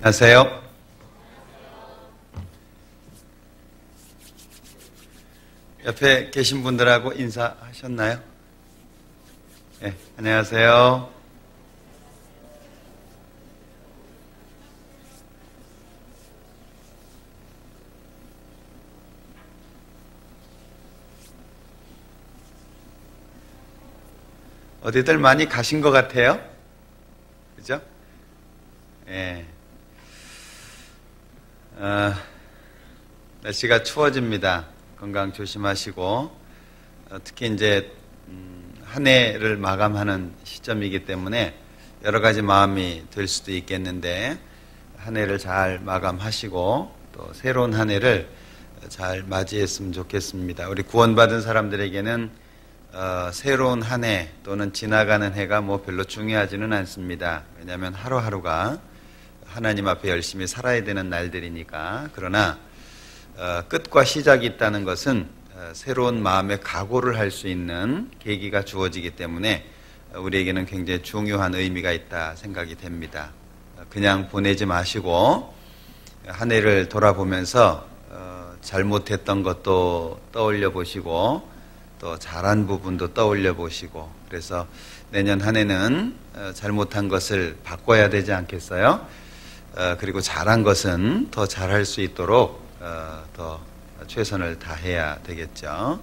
안녕하세요. 옆에 계신 분들하고 인사하셨나요? 네, 안녕하세요. 어디들 많이 가신 것 같아요? 그죠? 예. 날씨가 추워집니다. 건강 조심하시고, 특히 이제 한 해를 마감하는 시점이기 때문에 여러 가지 마음이 들 수도 있겠는데, 한 해를 잘 마감하시고 또 새로운 한 해를 잘 맞이했으면 좋겠습니다. 우리 구원받은 사람들에게는 새로운 한 해 또는 지나가는 해가 뭐 별로 중요하지는 않습니다. 왜냐하면 하루하루가 하나님 앞에 열심히 살아야 되는 날들이니까. 그러나 끝과 시작이 있다는 것은 새로운 마음의 각오를 할 수 있는 계기가 주어지기 때문에 우리에게는 굉장히 중요한 의미가 있다 생각이 됩니다. 그냥 보내지 마시고 한 해를 돌아보면서 잘못했던 것도 떠올려 보시고 또 잘한 부분도 떠올려 보시고, 그래서 내년 한 해는 잘못한 것을 바꿔야 되지 않겠어요? 그리고 잘한 것은 더 잘할 수 있도록 더 최선을 다해야 되겠죠.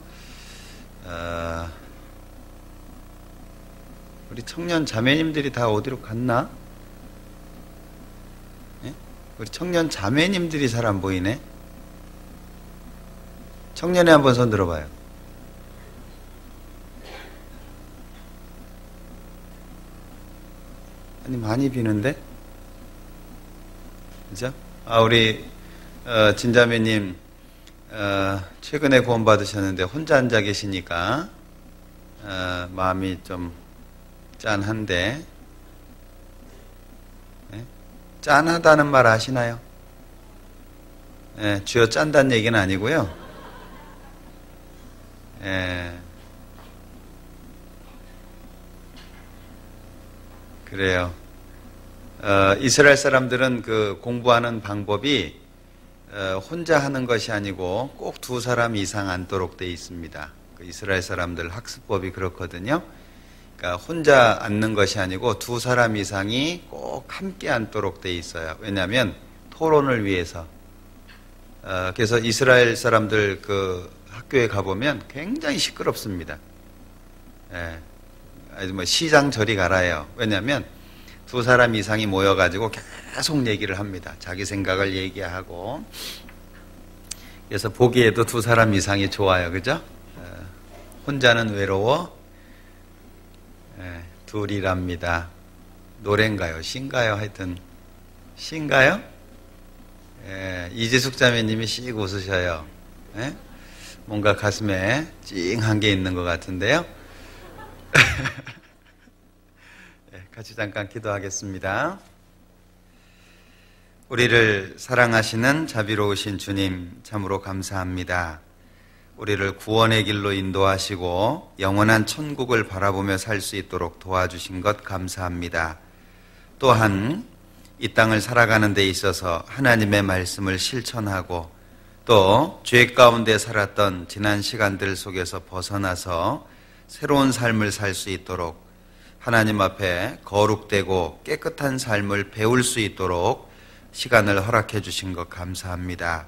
우리 청년 자매님들이 다 어디로 갔나? 네? 우리 청년 자매님들이 잘 안 보이네. 청년에 한번 손 들어봐요. 아니, 많이 비는데? 그죠? 우리 진자매님 최근에 구원 받으셨는데 혼자 앉아 계시니까 마음이 좀 짠한데, 네? 짠하다는 말 아시나요? 네, 쥐어 짠다는 얘기는 아니고요. 네. 그래요. 이스라엘 사람들은 그 공부하는 방법이 혼자 하는 것이 아니고 꼭 두 사람 이상 앉도록 되어 있습니다. 그 이스라엘 사람들 학습법이 그렇거든요. 그러니까 혼자 앉는 것이 아니고 두 사람 이상이 꼭 함께 앉도록 되어 있어요. 왜냐하면 토론을 위해서. 그래서 이스라엘 사람들 그 학교에 가보면 굉장히 시끄럽습니다. 예. 아주 뭐 시장 저리 가라요. 왜냐하면 두 사람 이상이 모여가지고 계속 얘기를 합니다. 자기 생각을 얘기하고. 그래서 보기에도 두 사람 이상이 좋아요. 그죠? 혼자는 외로워. 둘이랍니다. 노래인가요? 시인가요? 하여튼 시인가요? 이지숙 자매님이 씩 웃으셔요. 뭔가 가슴에 찡한 게 있는 것 같은데요. 같이 잠깐 기도하겠습니다. 우리를 사랑하시는 자비로우신 주님, 참으로 감사합니다. 우리를 구원의 길로 인도하시고 영원한 천국을 바라보며 살 수 있도록 도와주신 것 감사합니다. 또한 이 땅을 살아가는 데 있어서 하나님의 말씀을 실천하고 또 죄 가운데 살았던 지난 시간들 속에서 벗어나서 새로운 삶을 살 수 있도록 하나님 앞에 거룩되고 깨끗한 삶을 배울 수 있도록 시간을 허락해 주신 것 감사합니다.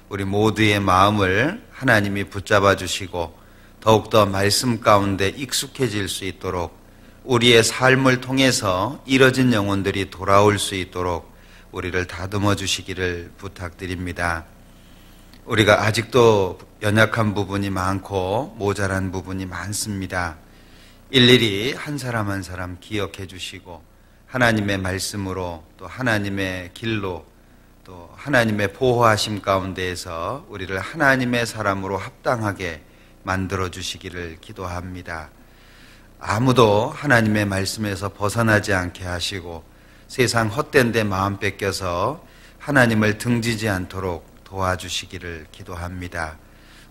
우리 모두의 마음을 하나님이 붙잡아 주시고 더욱더 말씀 가운데 익숙해질 수 있도록 우리의 삶을 통해서 잃어진 영혼들이 돌아올 수 있도록 우리를 다듬어 주시기를 부탁드립니다. 우리가 아직도 연약한 부분이 많고 모자란 부분이 많습니다. 일일이 한 사람 한 사람 기억해 주시고 하나님의 말씀으로 또 하나님의 길로 또 하나님의 보호하심 가운데에서 우리를 하나님의 사람으로 합당하게 만들어 주시기를 기도합니다. 아무도 하나님의 말씀에서 벗어나지 않게 하시고 세상 헛된 데 마음 뺏겨서 하나님을 등지지 않도록 도와주시기를 기도합니다.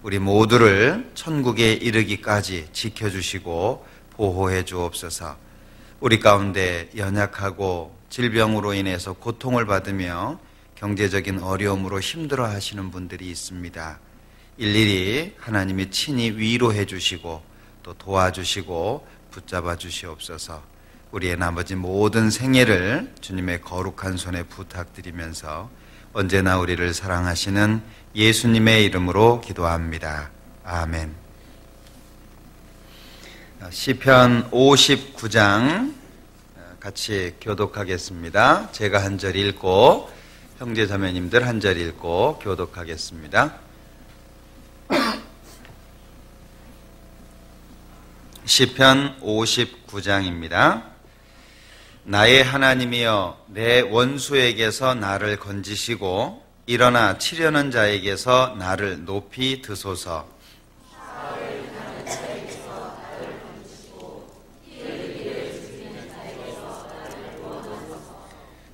우리 모두를 천국에 이르기까지 지켜주시고 보호해 주옵소서. 우리 가운데 연약하고 질병으로 인해서 고통을 받으며 경제적인 어려움으로 힘들어 하시는 분들이 있습니다. 일일이 하나님이 친히 위로해 주시고 또 도와주시고 붙잡아 주시옵소서. 우리의 나머지 모든 생애를 주님의 거룩한 손에 부탁드리면서 언제나 우리를 사랑하시는 예수님의 이름으로 기도합니다. 아멘. 시편 59장 같이 교독하겠습니다. 제가 한 절 읽고 형제 자매님들 한 절 읽고 교독하겠습니다. 시편 59장입니다. 나의 하나님이여, 내 원수에게서 나를 건지시고 일어나 치려는 자에게서 나를 높이 드소서.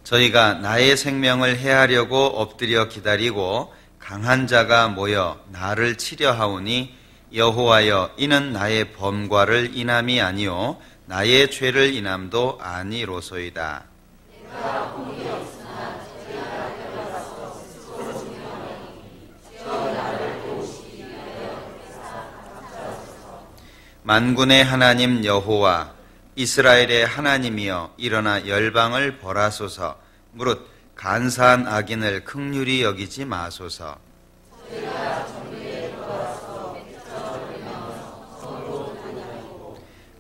저희가 나의 생명을 해하려고 엎드려 기다리고 강한 자가 모여 나를 치려 하오니 여호와여, 이는 나의 범과를 인함이 아니요 나의 죄를 인함도 아니로소이다. 만군의 하나님 여호와, 이스라엘의 하나님이여, 일어나 열방을 벌하소서. 무릇 간사한 악인을 긍휼히 여기지 마소서.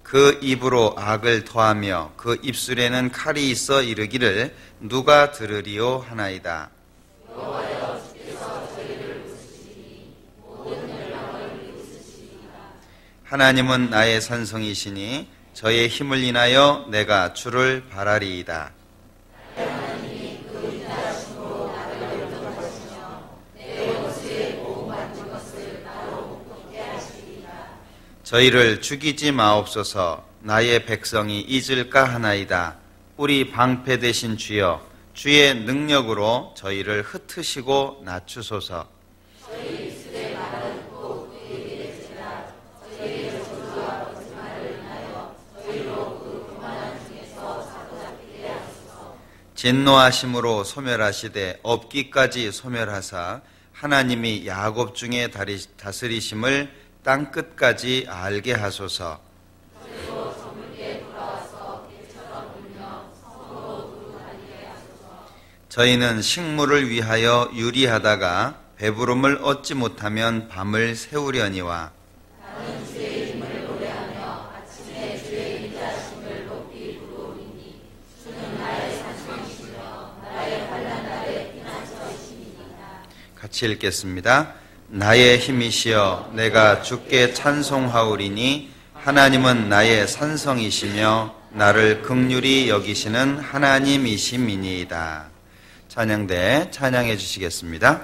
그 입으로 악을 토하며 그 입술에는 칼이 있어 이르기를 누가 들으리오 하나이다. 하나님은 나의 산성이시니 저의 힘을 인하여 내가 주를 바라리이다. 저희를 죽이지 마옵소서. 나의 백성이 잊을까 하나이다. 우리 방패 되신 주여, 주의 능력으로 저희를 흩으시고 낮추소서. 진노하심으로 소멸하시되 없기까지 소멸하사 하나님이 야곱 중에 다스리심을 땅 끝까지 알게 하소서. 저희는 식물을 위하여 유리하다가 배부름을 얻지 못하면 밤을 새우려니와 같이 읽겠습니다. 나의 힘이시여, 내가 주께 찬송하오리니 하나님은 나의 산성이시며 나를 긍휼히 여기시는 하나님이심이니이다. 찬양대 찬양해 주시겠습니다.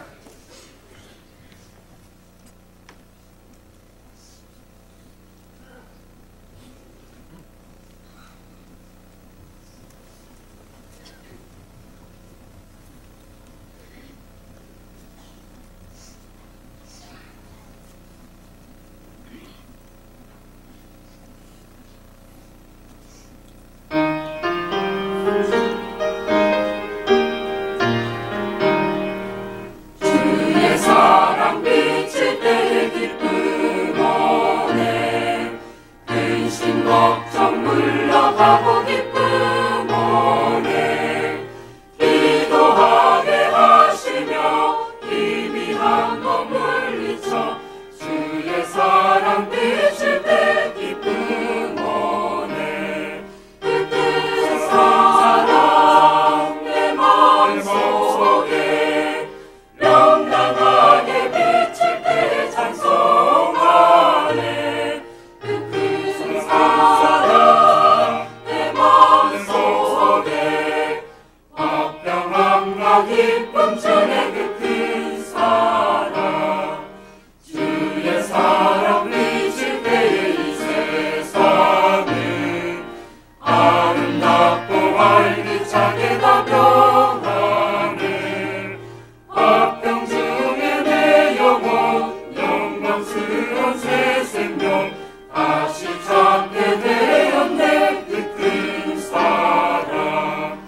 다시 찾게 되었네 그 큰 사랑.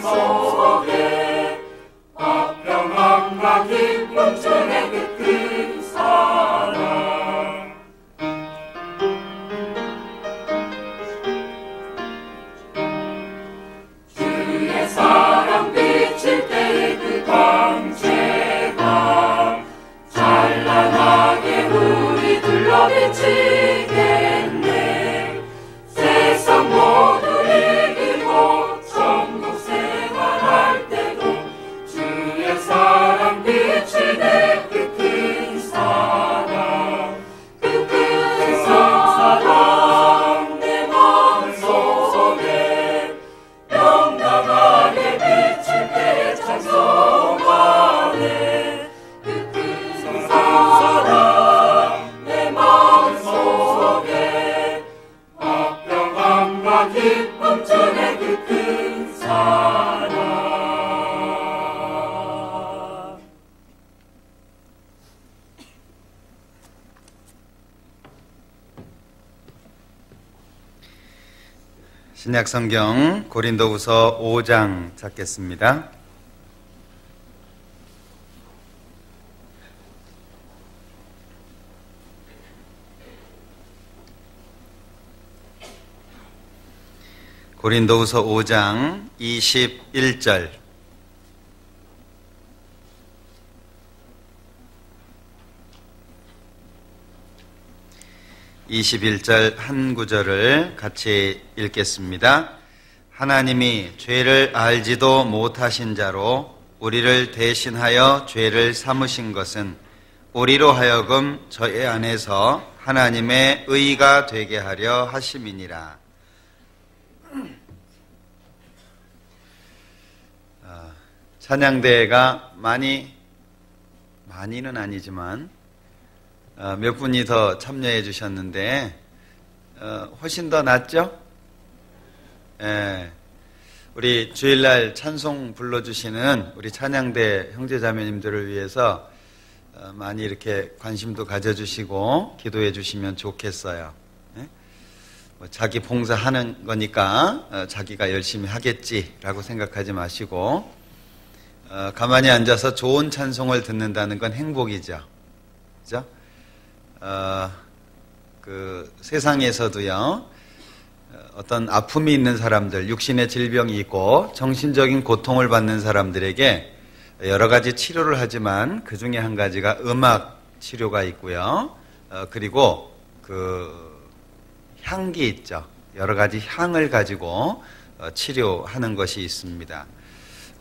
속에 화평함과 기쁨 중에 그 큰 사랑 주의 사랑 비칠 때의 그 광채가 찬란하게 우리 둘러 비치겠네. 세상 모두 이기고 천국 생활할 때도 주의 사랑 비치네. 그 큰 사랑 그 큰 사랑 내 마음속에 영광하게 비칠 때 찬송하네. 그 큰 사랑 내 마음속에 화평함과 기쁨 중에 그 큰 사랑 신약성경 고린도후서 5장 찾겠습니다. 고린도후서 5장 21절 21절 한 구절을 같이 읽겠습니다. 하나님이 죄를 알지도 못하신 자로 우리를 대신하여 죄를 삼으신 것은 우리로 하여금 저희 안에서 하나님의 의가 되게 하려 하심이니라. 찬양대회가 많이는 아니지만 몇 분이 더 참여해 주셨는데 훨씬 더 낫죠? 예, 우리 주일날 찬송 불러주시는 우리 찬양대 형제자매님들을 위해서 많이 이렇게 관심도 가져주시고 기도해 주시면 좋겠어요. 예? 뭐 자기 봉사하는 거니까 자기가 열심히 하겠지라고 생각하지 마시고 가만히 앉아서 좋은 찬송을 듣는다는 건 행복이죠. 그죠? 그 세상에서도요, 어떤 아픔이 있는 사람들, 육신의 질병이 있고 정신적인 고통을 받는 사람들에게 여러 가지 치료를 하지만 그 중에 한 가지가 음악 치료가 있고요. 그리고 그 향기 있죠. 여러 가지 향을 가지고 치료하는 것이 있습니다.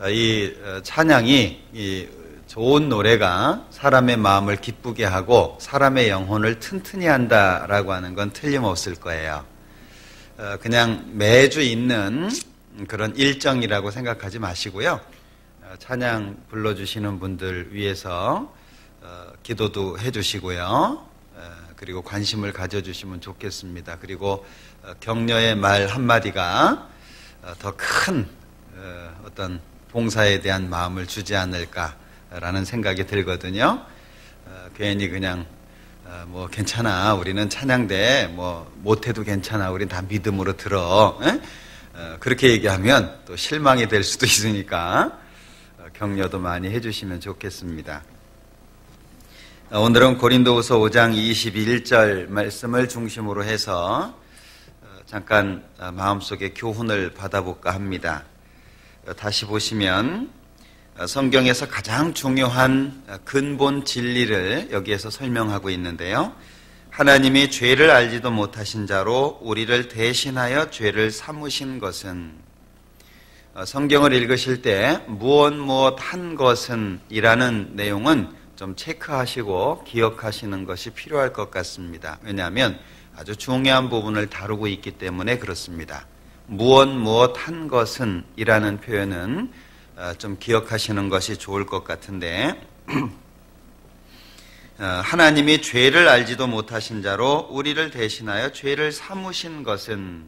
이 찬양이 이 좋은 노래가 사람의 마음을 기쁘게 하고 사람의 영혼을 튼튼히 한다라고 하는 건 틀림없을 거예요. 그냥 매주 있는 그런 일정이라고 생각하지 마시고요. 찬양 불러주시는 분들 위해서 기도도 해주시고요. 그리고 관심을 가져주시면 좋겠습니다. 그리고 격려의 말 한마디가 더 큰 어떤 봉사에 대한 마음을 주지 않을까라는 생각이 들거든요. 괜히 그냥 뭐 괜찮아, 우리는 찬양대 뭐 못해도 괜찮아, 우린 다 믿음으로 들어, 그렇게 얘기하면 또 실망이 될 수도 있으니까 격려도 많이 해주시면 좋겠습니다. 오늘은 고린도후서 5장 21절 말씀을 중심으로 해서 잠깐 마음속에 교훈을 받아볼까 합니다. 다시 보시면 성경에서 가장 중요한 근본 진리를 여기에서 설명하고 있는데요. 하나님이 죄를 알지도 못하신 자로 우리를 대신하여 죄를 삼으신 것은, 성경을 읽으실 때 무엇 한 것은 이라는 내용은 좀 체크하시고 기억하시는 것이 필요할 것 같습니다. 왜냐하면 아주 중요한 부분을 다루고 있기 때문에 그렇습니다. 무엇 한 것은 이라는 표현은 좀 기억하시는 것이 좋을 것 같은데, 하나님이 죄를 알지도 못하신 자로 우리를 대신하여 죄를 삼으신 것은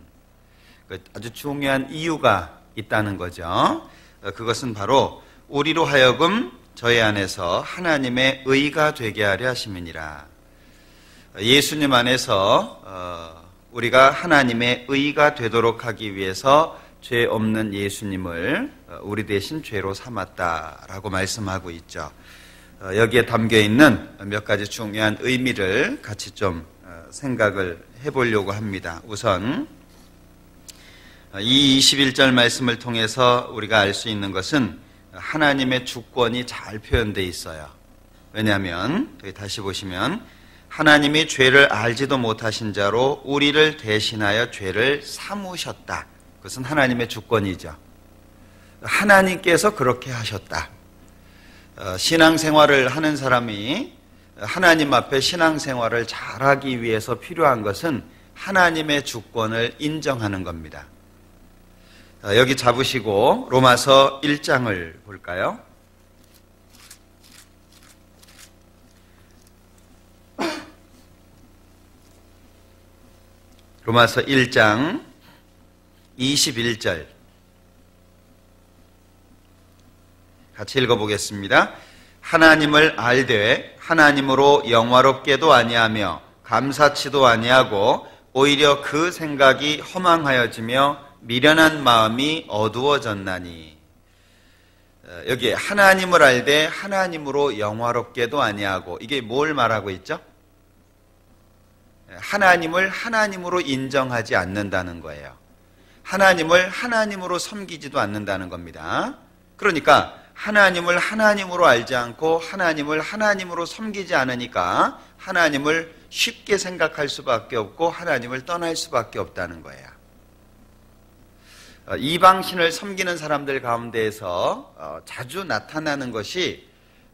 아주 중요한 이유가 있다는 거죠. 그것은 바로 우리로 하여금 저희 안에서 하나님의 의가 되게 하려 하심이니라. 예수님 안에서 우리가 하나님의 의가 되도록 하기 위해서 죄 없는 예수님을 우리 대신 죄로 삼았다라고 말씀하고 있죠. 여기에 담겨 있는 몇 가지 중요한 의미를 같이 좀 생각을 해보려고 합니다. 우선 이 21절 말씀을 통해서 우리가 알 수 있는 것은 하나님의 주권이 잘 표현되어 있어요. 왜냐하면 여기 다시 보시면 하나님이 죄를 알지도 못하신 자로 우리를 대신하여 죄를 삼으셨다. 그것은 하나님의 주권이죠. 하나님께서 그렇게 하셨다. 신앙생활을 하는 사람이 하나님 앞에 신앙생활을 잘하기 위해서 필요한 것은 하나님의 주권을 인정하는 겁니다. 여기 잡으시고 로마서 1장을 볼까요? 로마서 1장 21절 같이 읽어보겠습니다. 하나님을 알되 하나님으로 영화롭게도 아니하며 감사치도 아니하고 오히려 그 생각이 허망하여지며 미련한 마음이 어두워졌나니. 여기 하나님을 알되 하나님으로 영화롭게도 아니하고, 이게 뭘 말하고 있죠? 하나님을 하나님으로 인정하지 않는다는 거예요. 하나님을 하나님으로 섬기지도 않는다는 겁니다. 그러니까 하나님을 하나님으로 알지 않고 하나님을 하나님으로 섬기지 않으니까 하나님을 쉽게 생각할 수밖에 없고 하나님을 떠날 수밖에 없다는 거예요. 이방신을 섬기는 사람들 가운데에서 자주 나타나는 것이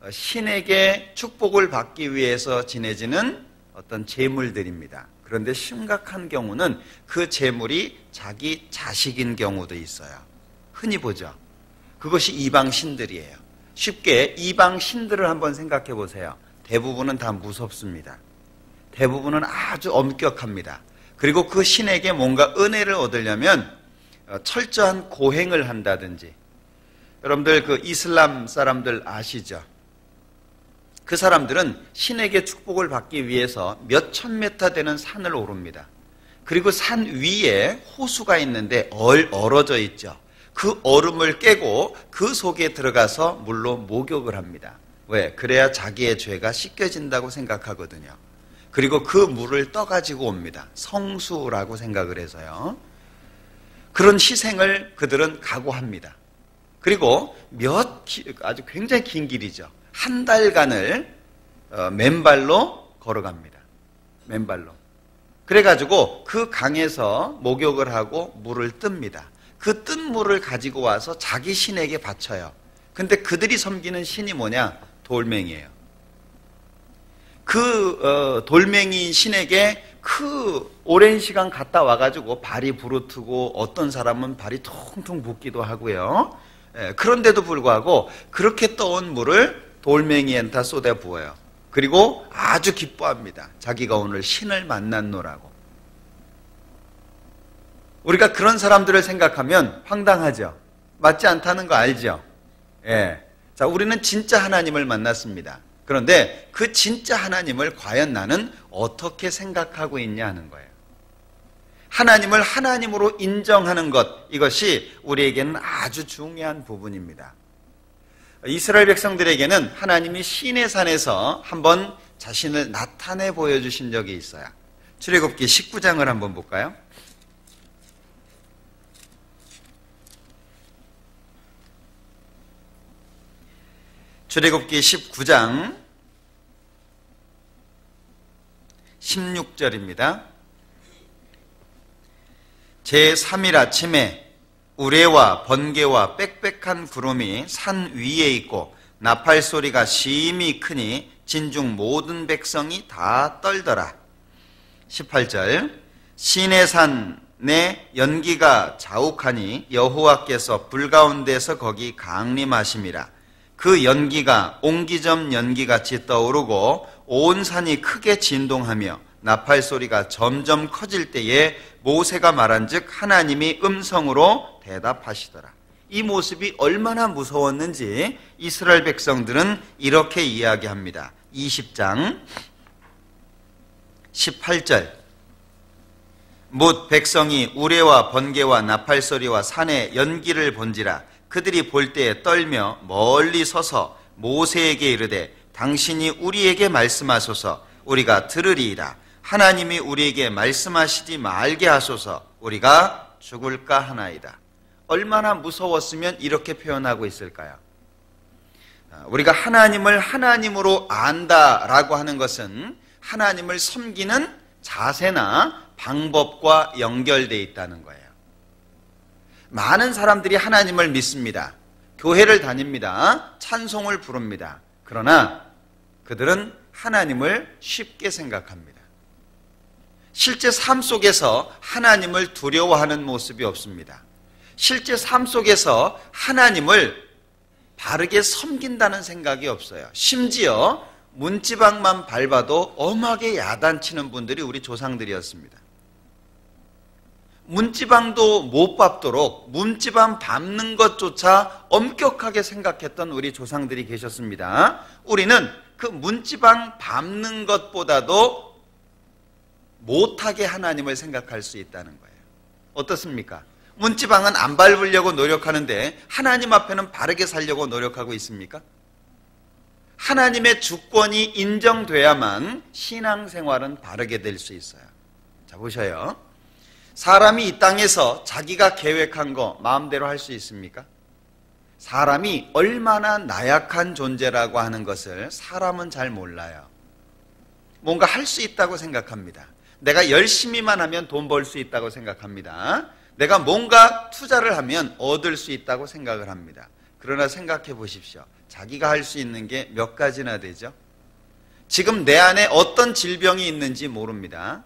신에게 축복을 받기 위해서 지내지는 어떤 제물들입니다. 그런데 심각한 경우는 그 제물이 자기 자식인 경우도 있어요. 흔히 보죠. 그것이 이방신들이에요. 쉽게 이방신들을 한번 생각해 보세요. 대부분은 다 무섭습니다. 대부분은 아주 엄격합니다. 그리고 그 신에게 뭔가 은혜를 얻으려면 철저한 고행을 한다든지, 여러분들 그 이슬람 사람들 아시죠? 그 사람들은 신에게 축복을 받기 위해서 몇천 메타 되는 산을 오릅니다. 그리고 산 위에 호수가 있는데 얼어져 있죠. 그 얼음을 깨고 그 속에 들어가서 물로 목욕을 합니다. 왜? 그래야 자기의 죄가 씻겨진다고 생각하거든요. 그리고 그 물을 떠가지고 옵니다. 성수라고 생각을 해서요. 그런 희생을 그들은 각오합니다. 그리고 아주 굉장히 긴 길이죠. 한 달간을 맨발로 걸어갑니다. 맨발로. 그래가지고 그 강에서 목욕을 하고 물을 뜹니다. 그 뜬 물을 가지고 와서 자기 신에게 바쳐요. 근데 그들이 섬기는 신이 뭐냐? 돌멩이에요. 그 돌멩이 신에게 그 오랜 시간 갔다 와가지고 발이 부르트고 어떤 사람은 발이 퉁퉁 붓기도 하고요. 그런데도 불구하고 그렇게 떠온 물을 돌멩이에다 쏟아 부어요. 그리고 아주 기뻐합니다. 자기가 오늘 신을 만났노라고. 우리가 그런 사람들을 생각하면 황당하죠. 맞지 않다는 거 알죠? 예. 자, 우리는 진짜 하나님을 만났습니다. 그런데 그 진짜 하나님을 과연 나는 어떻게 생각하고 있냐 하는 거예요. 하나님을 하나님으로 인정하는 것, 이것이 우리에게는 아주 중요한 부분입니다. 이스라엘 백성들에게는 하나님이 시내산에서 한번 자신을 나타내 보여주신 적이 있어요. 출애굽기 19장을 한번 볼까요? 출애굽기 19장 16절입니다. 제3일 아침에 우레와 번개와 빽빽한 구름이 산 위에 있고 나팔 소리가 심히 크니 진중 모든 백성이 다 떨더라. 18절 시내산에 연기가 자욱하니 여호와께서 불 가운데서 거기 강림하심이라. 그 연기가 옹기점 연기같이 떠오르고 온 산이 크게 진동하며 나팔 소리가 점점 커질 때에 모세가 말한즉 하나님이 음성으로 대답하시더라. 이 모습이 얼마나 무서웠는지 이스라엘 백성들은 이렇게 이야기합니다. 20장 18절 못 백성이 우레와 번개와 나팔소리와 산의 연기를 본지라 그들이 볼 때에 떨며 멀리 서서 모세에게 이르되 당신이 우리에게 말씀하소서 우리가 들으리이다. 하나님이 우리에게 말씀하시지 말게 하소서 우리가 죽을까 하나이다. 얼마나 무서웠으면 이렇게 표현하고 있을까요? 우리가 하나님을 하나님으로 안다라고 하는 것은 하나님을 섬기는 자세나 방법과 연결되어 있다는 거예요. 많은 사람들이 하나님을 믿습니다. 교회를 다닙니다. 찬송을 부릅니다. 그러나 그들은 하나님을 쉽게 생각합니다. 실제 삶 속에서 하나님을 두려워하는 모습이 없습니다. 실제 삶 속에서 하나님을 바르게 섬긴다는 생각이 없어요. 심지어 문지방만 밟아도 엄하게 야단치는 분들이 우리 조상들이었습니다. 문지방도 못 밟도록 문지방 밟는 것조차 엄격하게 생각했던 우리 조상들이 계셨습니다. 우리는 그 문지방 밟는 것보다도 못하게 하나님을 생각할 수 있다는 거예요. 어떻습니까? 문지방은 안 밟으려고 노력하는데 하나님 앞에는 바르게 살려고 노력하고 있습니까? 하나님의 주권이 인정돼야만 신앙생활은 바르게 될 수 있어요. 자, 보셔요. 사람이 이 땅에서 자기가 계획한 거 마음대로 할 수 있습니까? 사람이 얼마나 나약한 존재라고 하는 것을 사람은 잘 몰라요. 뭔가 할 수 있다고 생각합니다. 내가 열심히만 하면 돈 벌 수 있다고 생각합니다. 내가 뭔가 투자를 하면 얻을 수 있다고 생각을 합니다. 그러나 생각해 보십시오. 자기가 할 수 있는 게 몇 가지나 되죠? 지금 내 안에 어떤 질병이 있는지 모릅니다.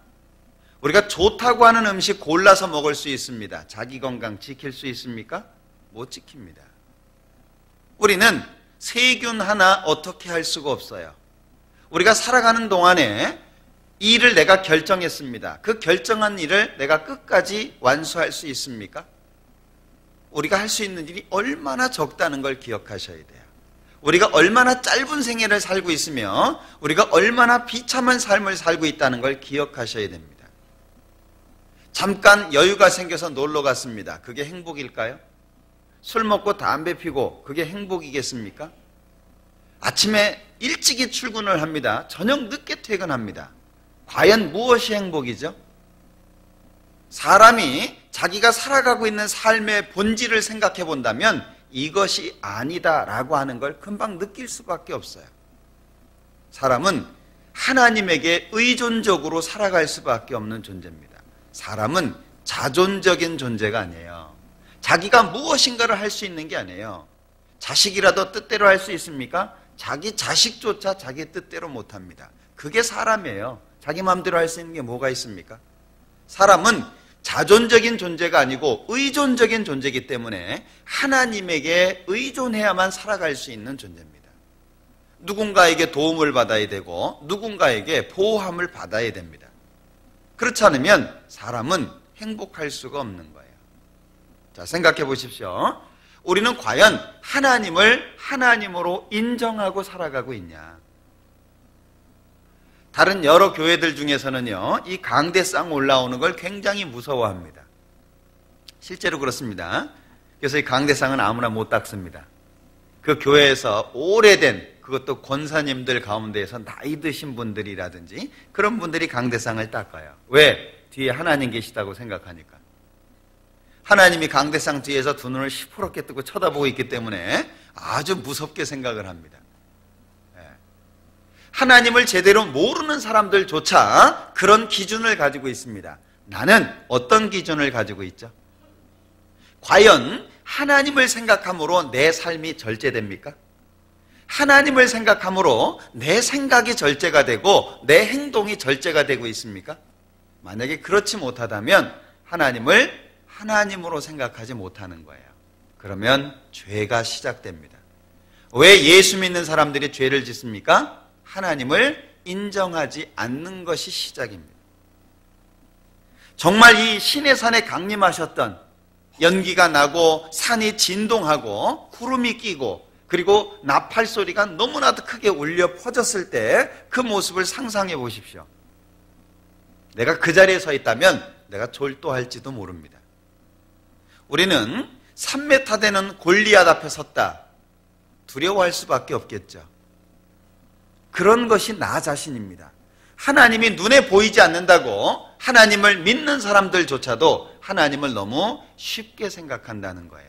우리가 좋다고 하는 음식 골라서 먹을 수 있습니다. 자기 건강 지킬 수 있습니까? 못 지킵니다. 우리는 세균 하나 어떻게 할 수가 없어요. 우리가 살아가는 동안에 이 일을 내가 결정했습니다. 그 결정한 일을 내가 끝까지 완수할 수 있습니까? 우리가 할 수 있는 일이 얼마나 적다는 걸 기억하셔야 돼요. 우리가 얼마나 짧은 생애를 살고 있으며 우리가 얼마나 비참한 삶을 살고 있다는 걸 기억하셔야 됩니다. 잠깐 여유가 생겨서 놀러 갔습니다. 그게 행복일까요? 술 먹고 담배 피고 그게 행복이겠습니까? 아침에 일찍이 출근을 합니다. 저녁 늦게 퇴근합니다. 과연 무엇이 행복이죠? 사람이 자기가 살아가고 있는 삶의 본질을 생각해 본다면 이것이 아니다라고 하는 걸 금방 느낄 수밖에 없어요. 사람은 하나님에게 의존적으로 살아갈 수밖에 없는 존재입니다. 사람은 자존적인 존재가 아니에요. 자기가 무엇인가를 할 수 있는 게 아니에요. 자식이라도 뜻대로 할 수 있습니까? 자기 자식조차 자기 뜻대로 못합니다. 그게 사람이에요. 자기 마음대로 할 수 있는 게 뭐가 있습니까? 사람은 자존적인 존재가 아니고 의존적인 존재이기 때문에 하나님에게 의존해야만 살아갈 수 있는 존재입니다. 누군가에게 도움을 받아야 되고 누군가에게 보호함을 받아야 됩니다. 그렇지 않으면 사람은 행복할 수가 없는 거예요. 자, 생각해 보십시오. 우리는 과연 하나님을 하나님으로 인정하고 살아가고 있냐? 다른 여러 교회들 중에서는요, 이 강대상 올라오는 걸 굉장히 무서워합니다. 실제로 그렇습니다. 그래서 이 강대상은 아무나 못 닦습니다. 그 교회에서 오래된, 그것도 권사님들 가운데에서 나이 드신 분들이라든지 그런 분들이 강대상을 닦아요. 왜? 뒤에 하나님 계시다고 생각하니까. 하나님이 강대상 뒤에서 두 눈을 시퍼렇게 뜨고 쳐다보고 있기 때문에 아주 무섭게 생각을 합니다. 하나님을 제대로 모르는 사람들조차 그런 기준을 가지고 있습니다. 나는 어떤 기준을 가지고 있죠? 과연 하나님을 생각함으로 내 삶이 절제됩니까? 하나님을 생각함으로 내 생각이 절제가 되고 내 행동이 절제가 되고 있습니까? 만약에 그렇지 못하다면 하나님을 하나님으로 생각하지 못하는 거예요. 그러면 죄가 시작됩니다. 왜 예수 믿는 사람들이 죄를 짓습니까? 하나님을 인정하지 않는 것이 시작입니다. 정말 이 시내산에 강림하셨던, 연기가 나고 산이 진동하고 구름이 끼고 그리고 나팔 소리가 너무나도 크게 울려 퍼졌을 때 그 모습을 상상해 보십시오. 내가 그 자리에 서 있다면 내가 졸도할지도 모릅니다. 우리는 3m 되는 골리앗 앞에 섰다. 두려워할 수밖에 없겠죠. 그런 것이 나 자신입니다. 하나님이 눈에 보이지 않는다고 하나님을 믿는 사람들조차도 하나님을 너무 쉽게 생각한다는 거예요.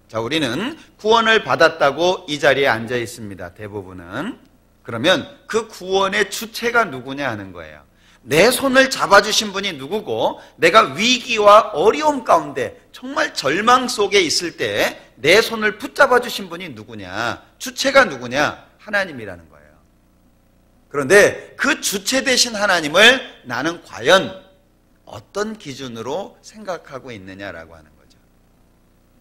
자, 우리는 구원을 받았다고 이 자리에 앉아 있습니다. 대부분은. 그러면 그 구원의 주체가 누구냐 하는 거예요. 내 손을 잡아주신 분이 누구고 내가 위기와 어려움 가운데 정말 절망 속에 있을 때 내 손을 붙잡아 주신 분이 누구냐, 주체가 누구냐, 하나님이라는 거예요. 그런데 그 주체 되신 하나님을 나는 과연 어떤 기준으로 생각하고 있느냐라고 하는 거죠.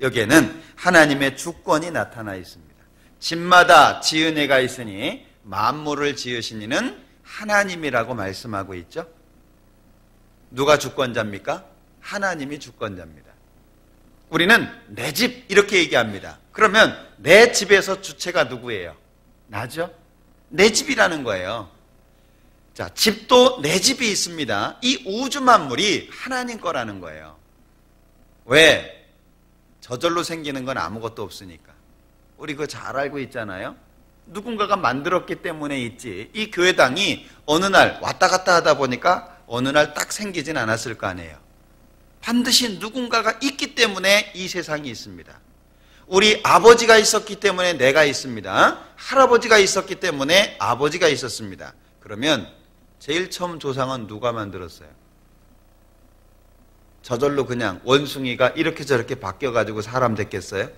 여기에는 하나님의 주권이 나타나 있습니다. 집마다 지은 애가 있으니 만물을 지으신 이는 하나님이라고 말씀하고 있죠. 누가 주권자입니까? 하나님이 주권자입니다. 우리는 내 집 이렇게 얘기합니다. 그러면 내 집에서 주체가 누구예요? 나죠? 내 집이라는 거예요. 자, 집도 내 집이 있습니다. 이 우주 만물이 하나님 거라는 거예요. 왜? 저절로 생기는 건 아무것도 없으니까. 우리 그거 잘 알고 있잖아요. 누군가가 만들었기 때문에 있지. 이 교회당이 어느 날 왔다 갔다 하다 보니까 어느 날 딱 생기진 않았을 거 아니에요. 반드시 누군가가 있기 때문에 이 세상이 있습니다. 우리 아버지가 있었기 때문에 내가 있습니다. 할아버지가 있었기 때문에 아버지가 있었습니다. 그러면 제일 처음 조상은 누가 만들었어요? 저절로 그냥 원숭이가 이렇게 저렇게 바뀌어가지고 사람 됐겠어요?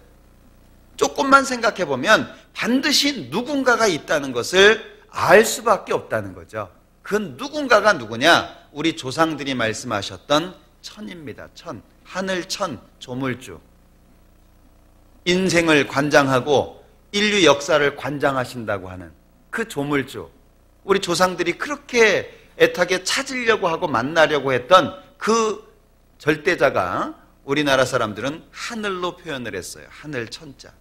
조금만 생각해 보면 반드시 누군가가 있다는 것을 알 수밖에 없다는 거죠. 그 누군가가 누구냐? 우리 조상들이 말씀하셨던 천입니다. 천, 하늘 천, 조물주. 인생을 관장하고 인류 역사를 관장하신다고 하는 그 조물주. 우리 조상들이 그렇게 애타게 찾으려고 하고 만나려고 했던 그 절대자가 우리나라 사람들은 하늘로 표현을 했어요. 하늘 천자.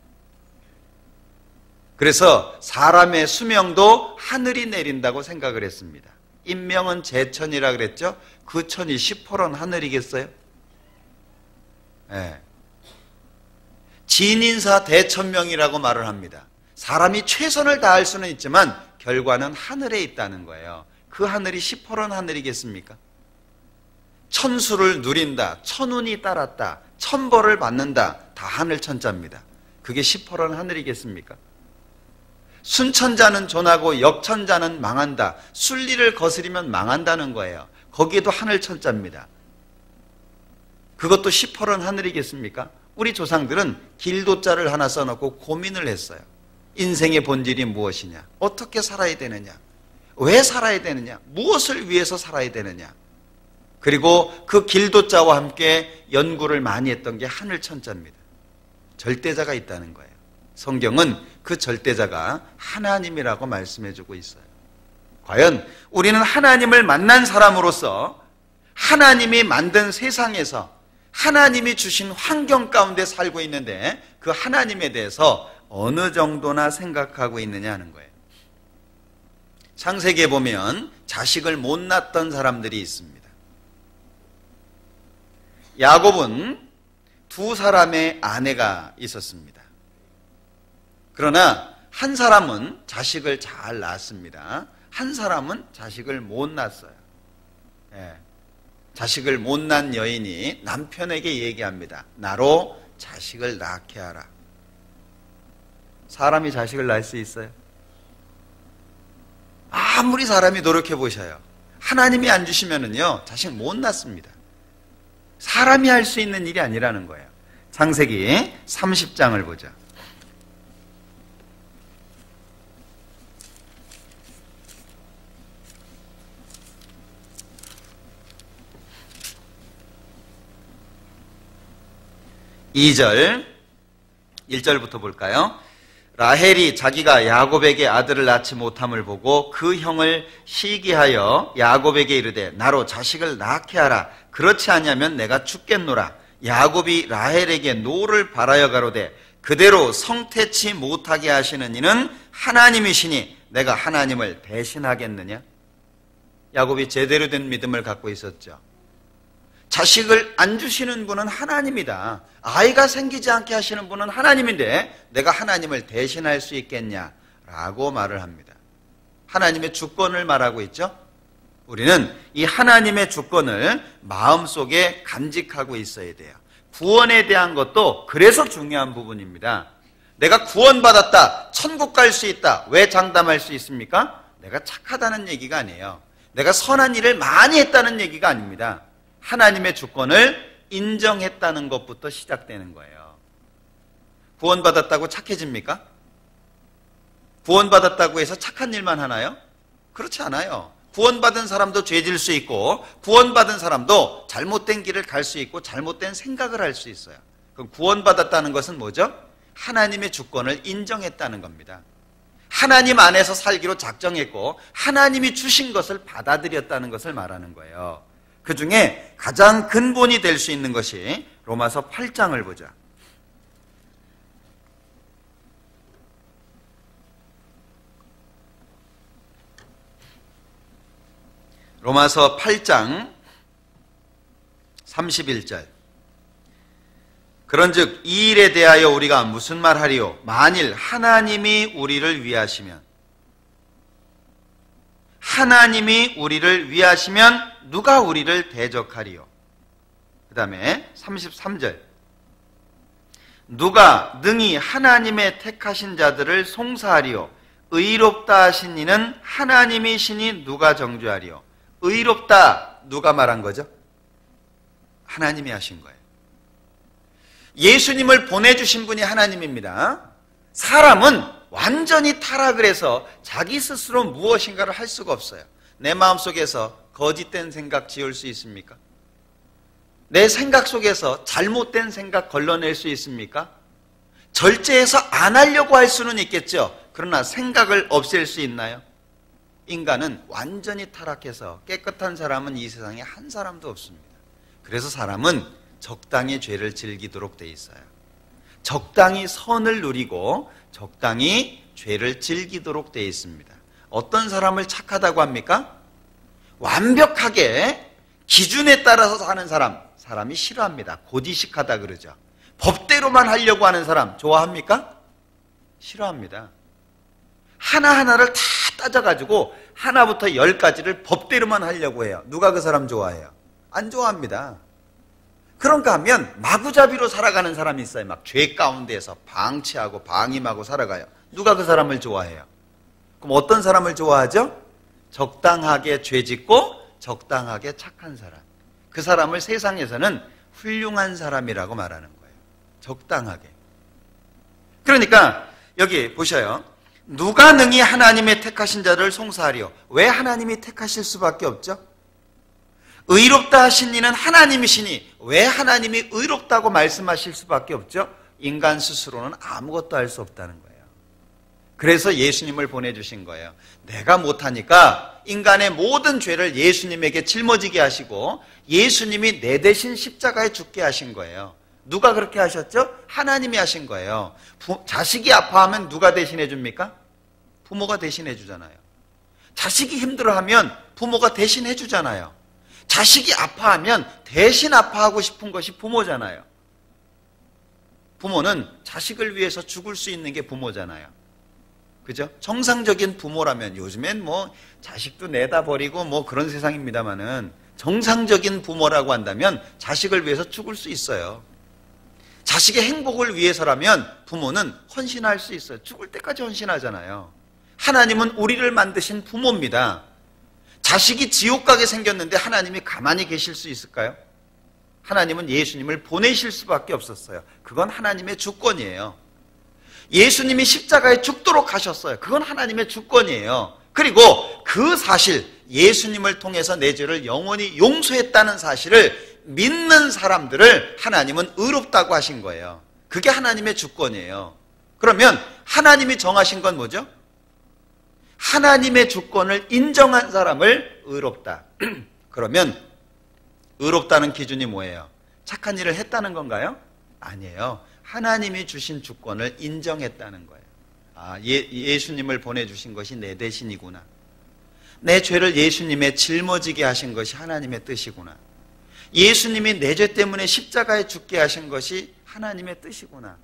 그래서 사람의 수명도 하늘이 내린다고 생각을 했습니다. 인명은 제천이라 그랬죠. 그 천이 10호런 하늘이겠어요? 네. 진인사 대천명이라고 말을 합니다. 사람이 최선을 다할 수는 있지만 결과는 하늘에 있다는 거예요. 그 하늘이 10호런 하늘이겠습니까? 천수를 누린다, 천운이 따랐다, 천벌을 받는다, 다 하늘 천자입니다. 그게 10호런 하늘이겠습니까? 순천자는 존하고 역천자는 망한다. 순리를 거스리면 망한다는 거예요. 거기에도 하늘 천자입니다. 그것도 10호런 하늘이겠습니까? 우리 조상들은 길도자를 하나 써놓고 고민을 했어요. 인생의 본질이 무엇이냐? 어떻게 살아야 되느냐? 왜 살아야 되느냐? 무엇을 위해서 살아야 되느냐? 그리고 그 길도자와 함께 연구를 많이 했던 게 하늘 천자입니다. 절대자가 있다는 거예요. 성경은 그 절대자가 하나님이라고 말씀해주고 있어요. 과연 우리는 하나님을 만난 사람으로서 하나님이 만든 세상에서 하나님이 주신 환경 가운데 살고 있는데 그 하나님에 대해서 어느 정도나 생각하고 있느냐 하는 거예요. 창세기에 보면 자식을 못 낳았던 사람들이 있습니다. 야곱은 두 사람의 아내가 있었습니다. 그러나 한 사람은 자식을 잘 낳았습니다. 한 사람은 자식을 못 낳았어요. 예. 자식을 못 낳은 여인이 남편에게 얘기합니다. 나로 자식을 낳게 하라. 사람이 자식을 낳을 수 있어요? 아무리 사람이 노력해 보셔요. 하나님이 안 주시면은요, 자식 못 낳습니다. 사람이 할 수 있는 일이 아니라는 거예요. 창세기 30장을 보자. (2절) 1절부터 볼까요? 라헬이 자기가 야곱에게 아들을 낳지 못함을 보고 그 형을 시기하여 야곱에게 이르되 나로 자식을 낳게 하라. 그렇지 아니하면 내가 죽겠노라. 야곱이 라헬에게 노를 바라여 가로되 그대로 성태치 못하게 하시는 이는 하나님이시니 내가 하나님을 대신하겠느냐? 야곱이 제대로 된 믿음을 갖고 있었죠. 자식을 안 주시는 분은 하나님이다. 아이가 생기지 않게 하시는 분은 하나님인데 내가 하나님을 대신할 수 있겠냐라고 말을 합니다. 하나님의 주권을 말하고 있죠. 우리는 이 하나님의 주권을 마음속에 간직하고 있어야 돼요. 구원에 대한 것도 그래서 중요한 부분입니다. 내가 구원받았다, 천국 갈 수 있다. 왜 장담할 수 있습니까? 내가 착하다는 얘기가 아니에요. 내가 선한 일을 많이 했다는 얘기가 아닙니다. 하나님의 주권을 인정했다는 것부터 시작되는 거예요. 구원받았다고 착해집니까? 구원받았다고 해서 착한 일만 하나요? 그렇지 않아요. 구원받은 사람도 죄질 수 있고 구원받은 사람도 잘못된 길을 갈 수 있고 잘못된 생각을 할 수 있어요. 그럼 구원받았다는 것은 뭐죠? 하나님의 주권을 인정했다는 겁니다. 하나님 안에서 살기로 작정했고 하나님이 주신 것을 받아들였다는 것을 말하는 거예요. 그 중에 가장 근본이 될 수 있는 것이 로마서 8장을 보자. 로마서 8장 31절. 그런즉 이 일에 대하여 우리가 무슨 말하리요? 만일 하나님이 우리를 위하시면 누가 우리를 대적하리요? 그 다음에 33절. 누가 능히 하나님의 택하신 자들을 송사하리요? 의롭다 하신 이는 하나님이시니 누가 정죄하리요? 의롭다 누가 말한 거죠? 하나님이 하신 거예요. 예수님을 보내주신 분이 하나님입니다. 사람은 완전히 타락을 해서 자기 스스로 무엇인가를 할 수가 없어요. 내 마음속에서 거짓된 생각 지을 수 있습니까? 내 생각 속에서 잘못된 생각 걸러낼 수 있습니까? 절제해서 안 하려고 할 수는 있겠죠. 그러나 생각을 없앨 수 있나요? 인간은 완전히 타락해서 깨끗한 사람은 이 세상에 한 사람도 없습니다. 그래서 사람은 적당히 죄를 즐기도록 돼 있어요. 적당히 선을 누리고 적당히 죄를 즐기도록 돼 있습니다. 어떤 사람을 착하다고 합니까? 완벽하게 기준에 따라서 사는 사람이 싫어합니다. 고지식하다 그러죠. 법대로만 하려고 하는 사람 좋아합니까? 싫어합니다. 하나하나를 다 따져가지고 하나부터 10까지를 법대로만 하려고 해요. 누가 그 사람 좋아해요? 안 좋아합니다. 그런가 하면 마구잡이로 살아가는 사람이 있어요. 막 죄 가운데에서 방치하고 방임하고 살아가요. 누가 그 사람을 좋아해요? 그럼 어떤 사람을 좋아하죠? 적당하게 죄 짓고 적당하게 착한 사람. 그 사람을 세상에서는 훌륭한 사람이라고 말하는 거예요. 적당하게. 그러니까 여기 보셔요. 누가 능히 하나님의 택하신 자를 송사하리요? 왜 하나님이 택하실 수밖에 없죠? 의롭다 하신 이는 하나님이시니 왜 하나님이 의롭다고 말씀하실 수밖에 없죠? 인간 스스로는 아무것도 할 수 없다는 거예요. 그래서 예수님을 보내주신 거예요. 내가 못하니까 인간의 모든 죄를 예수님에게 짊어지게 하시고 예수님이 내 대신 십자가에 죽게 하신 거예요. 누가 그렇게 하셨죠? 하나님이 하신 거예요. 자식이 아파하면 누가 대신해 줍니까? 부모가 대신해 주잖아요. 자식이 힘들어하면 부모가 대신해 주잖아요. 자식이 아파하면 대신 아파하고 싶은 것이 부모잖아요. 부모는 자식을 위해서 죽을 수 있는 게 부모잖아요. 그죠? 정상적인 부모라면, 요즘엔 뭐 자식도 내다 버리고 뭐 그런 세상입니다만은, 정상적인 부모라고 한다면 자식을 위해서 죽을 수 있어요. 자식의 행복을 위해서라면 부모는 헌신할 수 있어요. 죽을 때까지 헌신하잖아요. 하나님은 우리를 만드신 부모입니다. 자식이 지옥 가게 생겼는데 하나님이 가만히 계실 수 있을까요? 하나님은 예수님을 보내실 수밖에 없었어요. 그건 하나님의 주권이에요. 예수님이 십자가에 죽도록 하셨어요. 그건 하나님의 주권이에요. 그리고 그 사실, 예수님을 통해서 내 죄를 영원히 용서했다는 사실을 믿는 사람들을 하나님은 의롭다고 하신 거예요. 그게 하나님의 주권이에요. 그러면 하나님이 정하신 건 뭐죠? 하나님의 주권을 인정한 사람을 의롭다. 그러면 의롭다는 기준이 뭐예요? 착한 일을 했다는 건가요? 아니에요. 하나님이 주신 주권을 인정했다는 거예요. 아, 예수님을 보내주신 것이 내 대신이구나. 내 죄를 예수님의 짊어지게 하신 것이 하나님의 뜻이구나. 예수님이 내 죄 때문에 십자가에 죽게 하신 것이 하나님의 뜻이구나.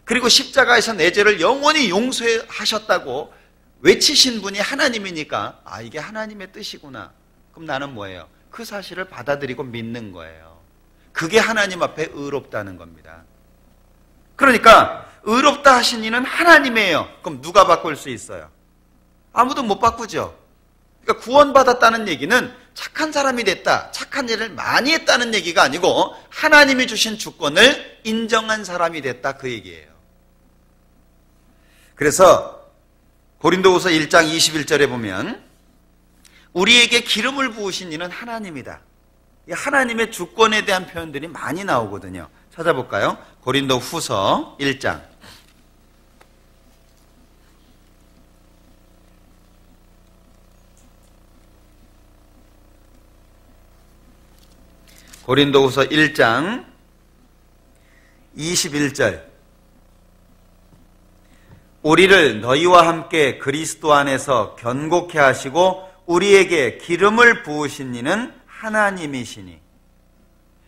그리고 십자가에서 내 죄를 영원히 용서하셨다고 외치신 분이 하나님이니까 이게 하나님의 뜻이구나. 그럼 나는 뭐예요? 그 사실을 받아들이고 믿는 거예요. 그게 하나님 앞에 의롭다는 겁니다. 그러니까 의롭다 하신 이는 하나님이에요. 그럼 누가 바꿀 수 있어요? 아무도 못 바꾸죠. 그러니까 구원받았다는 얘기는 착한 사람이 됐다, 착한 일을 많이 했다는 얘기가 아니고 하나님이 주신 주권을 인정한 사람이 됐다, 그 얘기예요. 그래서 고린도후서 1장 21절에 보면 우리에게 기름을 부으신 이는 하나님이다. 하나님의 주권에 대한 표현들이 많이 나오거든요. 찾아볼까요? 고린도후서 1장. 고린도후서 1장 21절. 우리를 너희와 함께 그리스도 안에서 견고케 하시고 우리에게 기름을 부으신 이는 하나님이시니.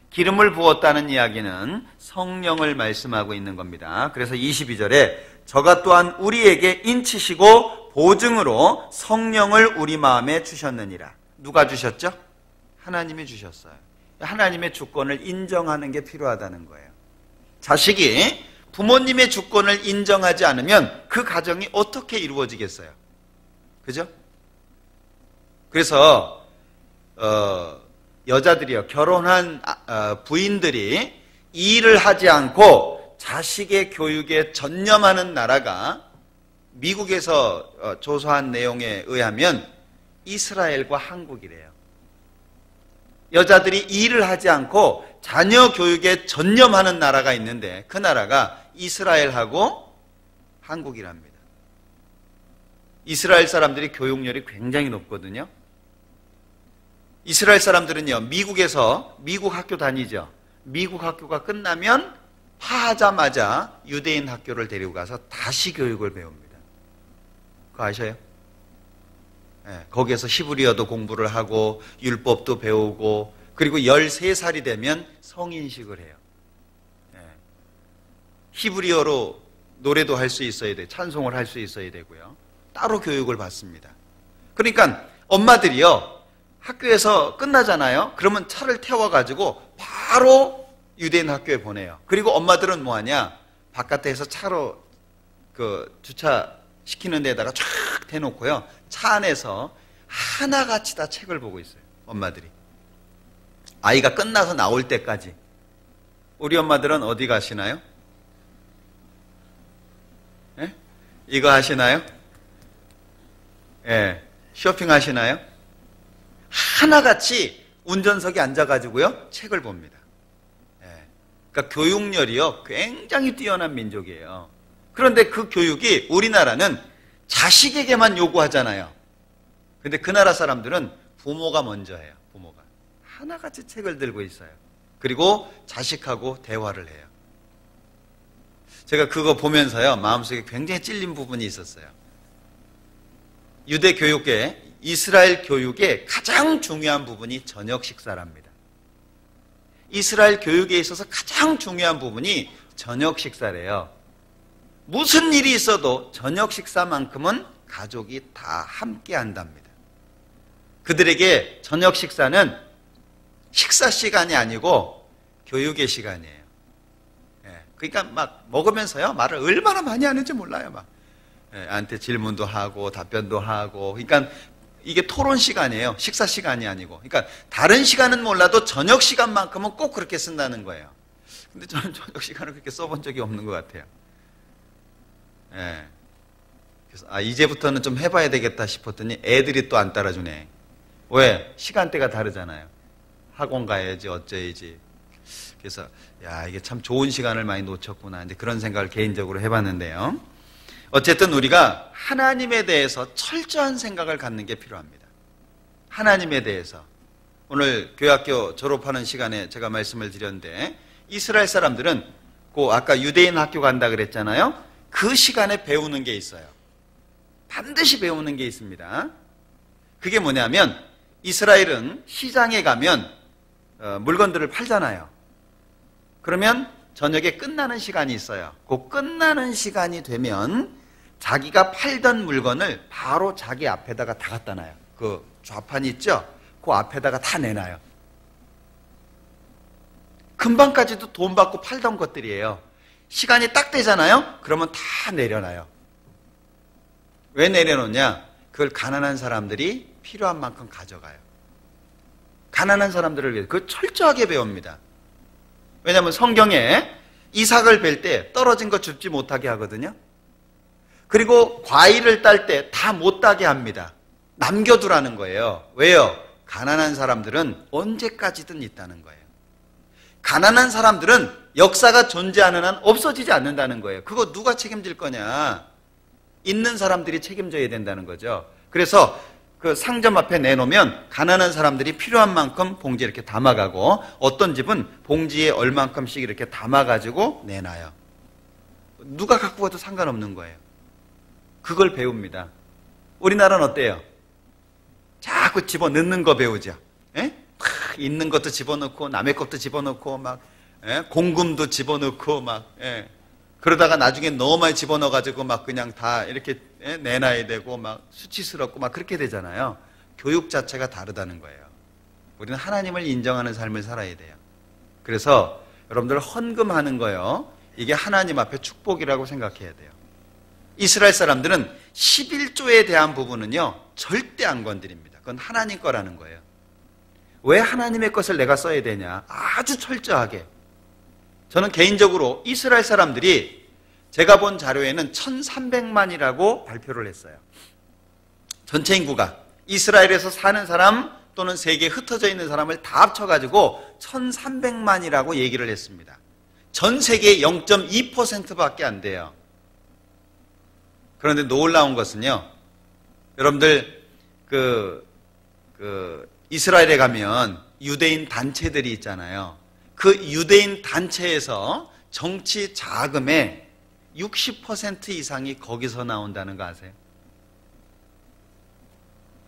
기름을 부었다는 이야기는 성령을 말씀하고 있는 겁니다. 그래서 22절에 저가 또한 우리에게 인치시고 보증으로 성령을 우리 마음에 주셨느니라. 누가 주셨죠? 하나님이 주셨어요. 하나님의 주권을 인정하는 게 필요하다는 거예요. 자식이 부모님의 주권을 인정하지 않으면 그 가정이 어떻게 이루어지겠어요? 그죠? 그래서 여자들이요, 결혼한 부인들이 일을 하지 않고 자식의 교육에 전념하는 나라가 미국에서 조사한 내용에 의하면 이스라엘과 한국이래요. 여자들이 일을 하지 않고 자녀 교육에 전념하는 나라가 있는데 그 나라가 이스라엘하고 한국이랍니다. 이스라엘 사람들이 교육열이 굉장히 높거든요. 이스라엘 사람들은요, 미국에서 미국 학교 다니죠. 미국 학교가 끝나면 파하자마자 유대인 학교를 데리고 가서 다시 교육을 배웁니다. 그거 아셔요? 네, 거기에서 히브리어도 공부를 하고 율법도 배우고 그리고 13살이 되면 성인식을 해요. 네. 히브리어로 노래도 할 수 있어야 돼요. 찬송을 할 수 있어야 되고요. 따로 교육을 받습니다. 그러니까 엄마들이요, 학교에서 끝나잖아요. 그러면 차를 태워가지고 바로 유대인 학교에 보내요. 그리고 엄마들은 뭐하냐? 바깥에서 차로 주차시키는 데다가 쫙 대놓고요. 차 안에서 하나같이 다 책을 보고 있어요. 엄마들이. 아이가 끝나서 나올 때까지. 우리 엄마들은 어디 가시나요? 예? 이거 하시나요? 예. 쇼핑하시나요? 하나같이 운전석에 앉아가지고요, 책을 봅니다. 예. 그러니까 교육열이요, 굉장히 뛰어난 민족이에요. 그런데 그 교육이 우리나라는 자식에게만 요구하잖아요. 근데 그 나라 사람들은 부모가 먼저 해요. 부모가. 하나같이 책을 들고 있어요. 그리고 자식하고 대화를 해요. 제가 그거 보면서요, 마음속에 굉장히 찔린 부분이 있었어요. 유대 교육계, 이스라엘 교육의 가장 중요한 부분이 저녁 식사랍니다. 이스라엘 교육에 있어서 가장 중요한 부분이 저녁 식사래요. 무슨 일이 있어도 저녁 식사만큼은 가족이 다 함께 한답니다. 그들에게 저녁 식사는 식사 시간이 아니고 교육의 시간이에요. 그러니까 막 먹으면서요, 말을 얼마나 많이 하는지 몰라요. 막 한테 질문도 하고 답변도 하고. 그러니까 이게 토론 시간이에요. 식사 시간이 아니고. 그러니까 다른 시간은 몰라도 저녁 시간만큼은 꼭 그렇게 쓴다는 거예요. 근데 저는 저녁 시간을 그렇게 써본 적이 없는 것 같아요. 예. 그래서 이제부터는 좀 해봐야 되겠다 싶었더니 애들이 또 안 따라주네. 왜? 시간대가 다르잖아요. 학원 가야지 어쩌야지. 그래서 이게 참 좋은 시간을 많이 놓쳤구나. 이제 그런 생각을 개인적으로 해봤는데요. 어쨌든 우리가 하나님에 대해서 철저한 생각을 갖는 게 필요합니다. 하나님에 대해서. 오늘 교회학교 졸업하는 시간에 제가 말씀을 드렸는데 이스라엘 사람들은 아까 유대인 학교 간다 그랬잖아요. 그 시간에 배우는 게 있어요. 반드시 배우는 게 있습니다. 그게 뭐냐면 이스라엘은 시장에 가면 물건들을 팔잖아요. 그러면 저녁에 끝나는 시간이 있어요. 그 끝나는 시간이 되면 자기가 팔던 물건을 바로 자기 앞에다가 다 갖다 놔요. 그 좌판이 있죠? 그 앞에다가 다 내놔요. 금방까지도 돈 받고 팔던 것들이에요. 시간이 딱 되잖아요? 그러면 다 내려놔요. 왜 내려놓냐? 그걸 가난한 사람들이 필요한 만큼 가져가요. 가난한 사람들을 위해서 그걸 철저하게 배웁니다. 왜냐하면 성경에 이삭을 벨 때 떨어진 거 줍지 못하게 하거든요. 그리고 과일을 딸 때 다 못 따게 합니다. 남겨두라는 거예요. 왜요? 가난한 사람들은 언제까지든 있다는 거예요. 가난한 사람들은 역사가 존재하는 한 없어지지 않는다는 거예요. 그거 누가 책임질 거냐? 있는 사람들이 책임져야 된다는 거죠. 그래서 그 상점 앞에 내놓으면 가난한 사람들이 필요한 만큼 봉지에 이렇게 담아가고 어떤 집은 봉지에 얼만큼씩 이렇게 담아가지고 내놔요. 누가 갖고 가도 상관없는 거예요. 그걸 배웁니다. 우리나라는 어때요? 자꾸 집어넣는 거 배우죠. 에? 있는 것도 집어넣고 남의 것도 집어넣고 막 공금도 집어넣고 막 그러다가 나중에 너무 많이 집어넣어가지고 막 그냥 다 이렇게 내놔야 되고 막 수치스럽고 막 그렇게 되잖아요. 교육 자체가 다르다는 거예요. 우리는 하나님을 인정하는 삶을 살아야 돼요. 그래서 여러분들 헌금하는 거요. 이게 하나님 앞에 축복이라고 생각해야 돼요. 이스라엘 사람들은 11조에 대한 부분은요. 절대 안 건드립니다. 그건 하나님 거라는 거예요. 왜 하나님의 것을 내가 써야 되냐? 아주 철저하게. 저는 개인적으로 이스라엘 사람들이 제가 본 자료에는 1300만이라고 발표를 했어요. 전체 인구가 이스라엘에서 사는 사람 또는 세계에 흩어져 있는 사람을 다 합쳐가지고 1300만이라고 얘기를 했습니다. 전 세계의 0.2%밖에 안 돼요. 그런데 놀라운 것은요. 여러분들 이스라엘에 가면 유대인 단체들이 있잖아요. 그 유대인 단체에서 정치 자금의 60% 이상이 거기서 나온다는 거 아세요?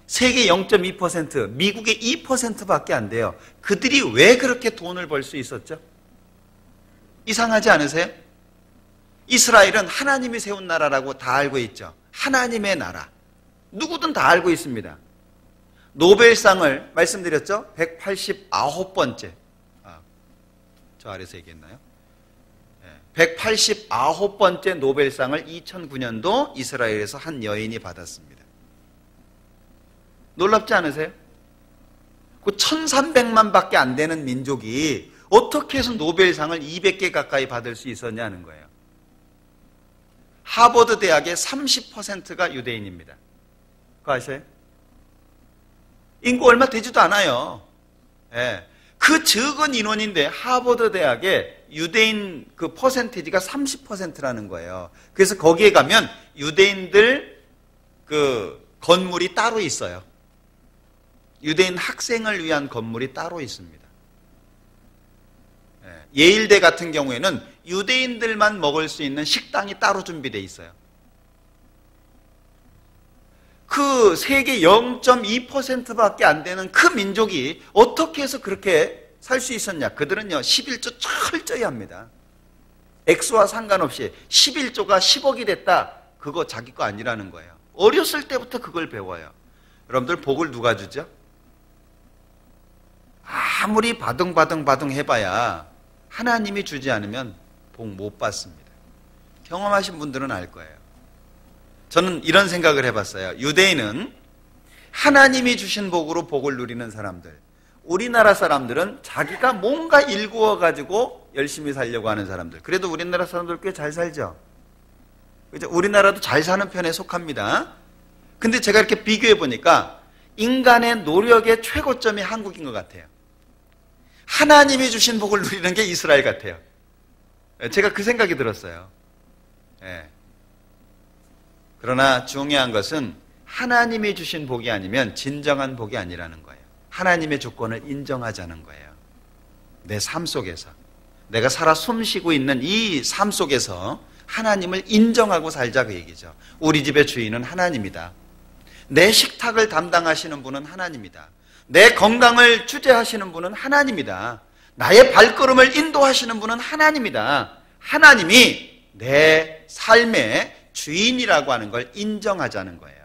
세계 0.2%, 미국의 2%밖에 안 돼요. 그들이 왜 그렇게 돈을 벌 수 있었죠? 이상하지 않으세요? 이스라엘은 하나님이 세운 나라라고 다 알고 있죠. 하나님의 나라. 누구든 다 알고 있습니다. 노벨상을 말씀드렸죠? 189번째. 저 아래서 얘기했나요? 189번째 노벨상을 2009년도 이스라엘에서 한 여인이 받았습니다. 놀랍지 않으세요? 그 1300만 밖에 안 되는 민족이 어떻게 해서 노벨상을 200개 가까이 받을 수 있었냐는 거예요. 하버드 대학의 30%가 유대인입니다. 그거 아세요? 인구 얼마 되지도 않아요. 그 적은 인원인데 하버드 대학의 유대인 그 퍼센티지가 30%라는 거예요. 그래서 거기에 가면 유대인들 그 건물이 따로 있어요. 유대인 학생을 위한 건물이 따로 있습니다. 예일대 같은 경우에는 유대인들만 먹을 수 있는 식당이 따로 준비되어 있어요. 그 세계 0.2%밖에 안 되는 그 민족이 어떻게 해서 그렇게 살 수 있었냐? 그들은요 11조 철저히 합니다. 액수와 상관없이 11조가 10억이 됐다. 그거 자기 거 아니라는 거예요. 어렸을 때부터 그걸 배워요. 여러분들 복을 누가 주죠? 아무리 바둥바둥 해봐야 하나님이 주지 않으면 복 못 받습니다. 경험하신 분들은 알 거예요. 저는 이런 생각을 해봤어요. 유대인은 하나님이 주신 복으로 복을 누리는 사람들. 우리나라 사람들은 자기가 뭔가 일구어가지고 열심히 살려고 하는 사람들. 그래도 우리나라 사람들 꽤 잘 살죠. 우리나라도 잘 사는 편에 속합니다. 근데 제가 이렇게 비교해 보니까 인간의 노력의 최고점이 한국인 것 같아요. 하나님이 주신 복을 누리는 게 이스라엘 같아요. 제가 그 생각이 들었어요. 그러나 중요한 것은 하나님이 주신 복이 아니면 진정한 복이 아니라는 거예요. 하나님의 조건을 인정하자는 거예요. 내 삶 속에서 내가 살아 숨쉬고 있는 이 삶 속에서 하나님을 인정하고 살자 그 얘기죠. 우리 집의 주인은 하나님이다. 내 식탁을 담당하시는 분은 하나님이다. 내 건강을 주재하시는 분은 하나님이다. 나의 발걸음을 인도하시는 분은 하나님이다. 하나님이 내 삶의 주인이라고 하는 걸 인정하자는 거예요.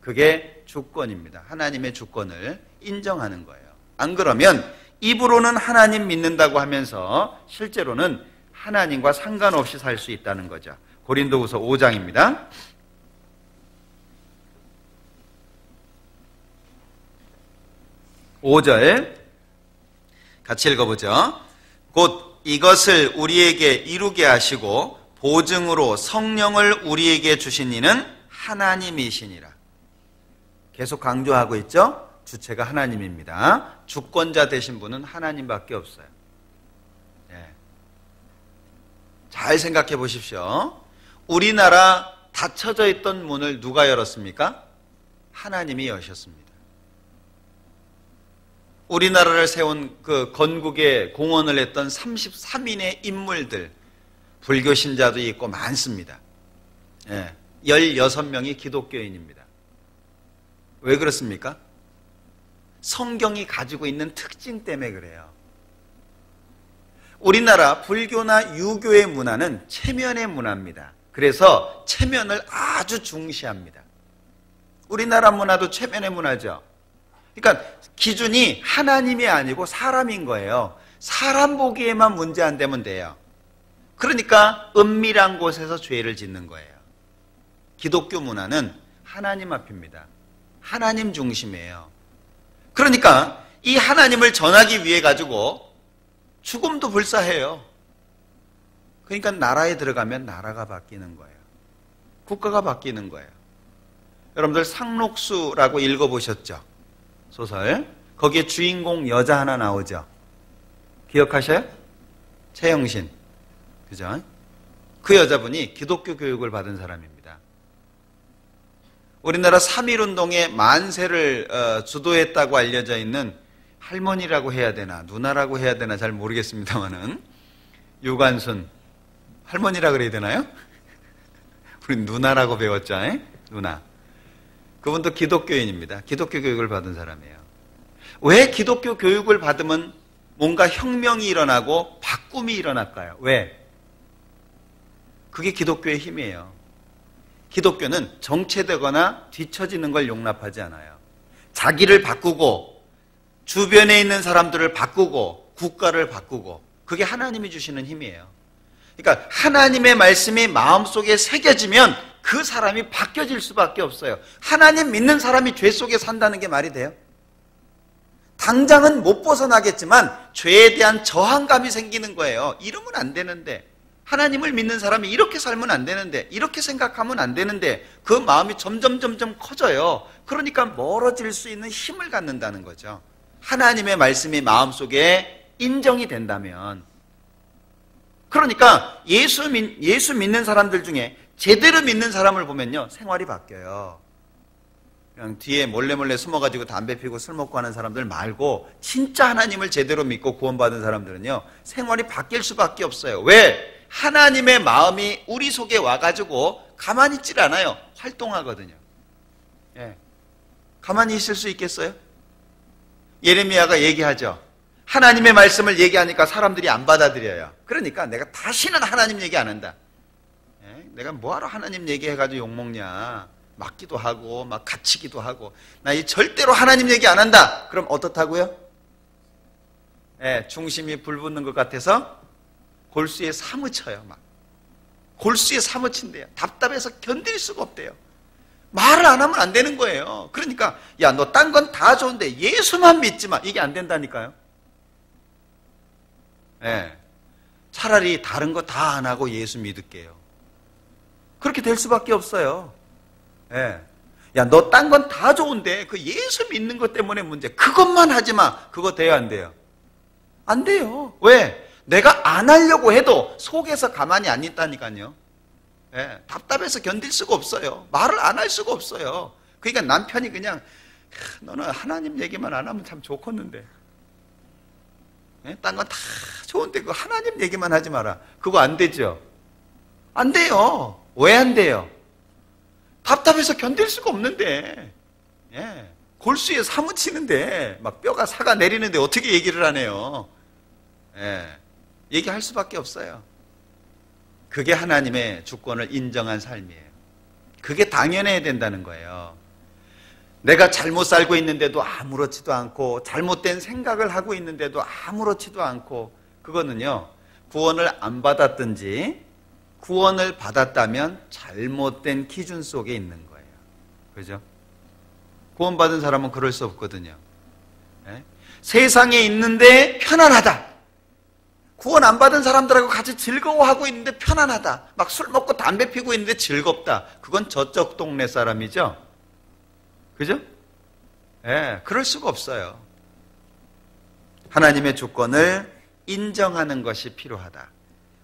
그게 주권입니다. 하나님의 주권을 인정하는 거예요. 안 그러면 입으로는 하나님 믿는다고 하면서 실제로는 하나님과 상관없이 살 수 있다는 거죠. 고린도후서 5장입니다. 5절 같이 읽어보죠. 곧 이것을 우리에게 이루게 하시고 보증으로 성령을 우리에게 주신 이는 하나님이시니라. 계속 강조하고 있죠. 주체가 하나님입니다. 주권자 되신 분은 하나님밖에 없어요. 잘 생각해 보십시오. 우리나라 닫혀져 있던 문을 누가 열었습니까? 하나님이 여셨습니다. 우리나라를 세운 그 건국에 공헌을 했던 33인의 인물들, 불교 신자도 있고 많습니다. 16명이 기독교인입니다. 왜 그렇습니까? 성경이 가지고 있는 특징 때문에 그래요. 우리나라 불교나 유교의 문화는 체면의 문화입니다. 그래서 체면을 아주 중시합니다. 우리나라 문화도 체면의 문화죠. 그러니까 기준이 하나님이 아니고 사람인 거예요. 사람 보기에만 문제 안 되면 돼요. 그러니까 은밀한 곳에서 죄를 짓는 거예요. 기독교 문화는 하나님 앞입니다. 하나님 중심이에요. 그러니까 이 하나님을 전하기 위해 가지고 죽음도 불사해요. 그러니까 나라에 들어가면 나라가 바뀌는 거예요. 국가가 바뀌는 거예요. 여러분들 상록수라고 읽어보셨죠? 소설. 거기에 주인공 여자 하나 나오죠? 기억하셔요? 최영신. 그죠? 그 여자분이 기독교 교육을 받은 사람입니다. 우리나라 3.1운동의 만세를 주도했다고 알려져 있는 할머니라고 해야 되나 누나라고 해야 되나 잘 모르겠습니다만은 유관순 할머니라 그래야 되나요? 우리 누나라고 배웠죠. 누나. 그분도 기독교인입니다. 기독교 교육을 받은 사람이에요. 왜 기독교 교육을 받으면 뭔가 혁명이 일어나고 바꿈이 일어날까요? 왜? 그게 기독교의 힘이에요. 기독교는 정체되거나 뒤처지는 걸 용납하지 않아요. 자기를 바꾸고 주변에 있는 사람들을 바꾸고 국가를 바꾸고 그게 하나님이 주시는 힘이에요. 그러니까 하나님의 말씀이 마음속에 새겨지면 그 사람이 바뀌어질 수밖에 없어요. 하나님 믿는 사람이 죄 속에 산다는 게 말이 돼요? 당장은 못 벗어나겠지만 죄에 대한 저항감이 생기는 거예요. 이러면 안 되는데 하나님을 믿는 사람이 이렇게 살면 안 되는데 이렇게 생각하면 안 되는데 그 마음이 점점 커져요. 그러니까 멀어질 수 있는 힘을 갖는다는 거죠. 하나님의 말씀이 마음속에 인정이 된다면. 그러니까 예수 믿는 사람들 중에 제대로 믿는 사람을 보면요 생활이 바뀌어요. 그냥 뒤에 몰래 숨어가지고 담배 피우고 술 먹고 하는 사람들 말고 진짜 하나님을 제대로 믿고 구원받은 사람들은요 생활이 바뀔 수밖에 없어요. 왜? 하나님의 마음이 우리 속에 와가지고 가만히 있질 않아요. 활동하거든요. 가만히 있을 수 있겠어요? 예레미야가 얘기하죠. 하나님의 말씀을 얘기하니까 사람들이 안 받아들여요. 그러니까 내가 다시는 하나님 얘기 안 한다. 내가 뭐하러 하나님 얘기해가지고 욕먹냐. 맞기도 하고 막 갇히기도 하고 나 이 절대로 하나님 얘기 안 한다. 그럼 어떻다고요? 중심이 불붙는 것 같아서 골수에 사무쳐요. 막 골수에 사무친대요. 답답해서 견딜 수가 없대요. 말을 안 하면 안 되는 거예요. 그러니까 야 너 딴 건 다 좋은데 예수만 믿지 마. 이게 안 된다니까요. 차라리 다른 거 다 안 하고 예수 믿을게요. 그렇게 될 수밖에 없어요. 야 너 딴 건 다 좋은데 그 예수 믿는 것 때문에 문제. 그것만 하지 마. 그거 돼요 안 돼요? 안 돼요. 왜? 내가 안 하려고 해도 속에서 가만히 안 있다니까요. 답답해서 견딜 수가 없어요. 말을 안 할 수가 없어요. 그러니까 남편이 그냥 너는 하나님 얘기만 안 하면 참 좋겠는데 딴 건 다 좋은데 그 하나님 얘기만 하지 마라. 그거 안 되죠? 안 돼요. 왜 안 돼요? 답답해서 견딜 수가 없는데 골수에 사무치는데 막 뼈가 사가 내리는데 어떻게 얘기를 하네요. 예, 얘기할 수밖에 없어요. 그게 하나님의 주권을 인정한 삶이에요. 그게 당연해야 된다는 거예요. 내가 잘못 살고 있는데도 아무렇지도 않고 잘못된 생각을 하고 있는데도 아무렇지도 않고, 그거는요 구원을 안 받았든지 구원을 받았다면 잘못된 기준 속에 있는 거예요. 그죠? 구원받은 사람은 그럴 수 없거든요. 예? 세상에 있는데 편안하다. 구원 안 받은 사람들하고 같이 즐거워하고 있는데 편안하다. 막 술 먹고 담배 피고 있는데 즐겁다. 그건 저쪽 동네 사람이죠. 그죠? 예, 그럴 수가 없어요. 하나님의 주권을 인정하는 것이 필요하다.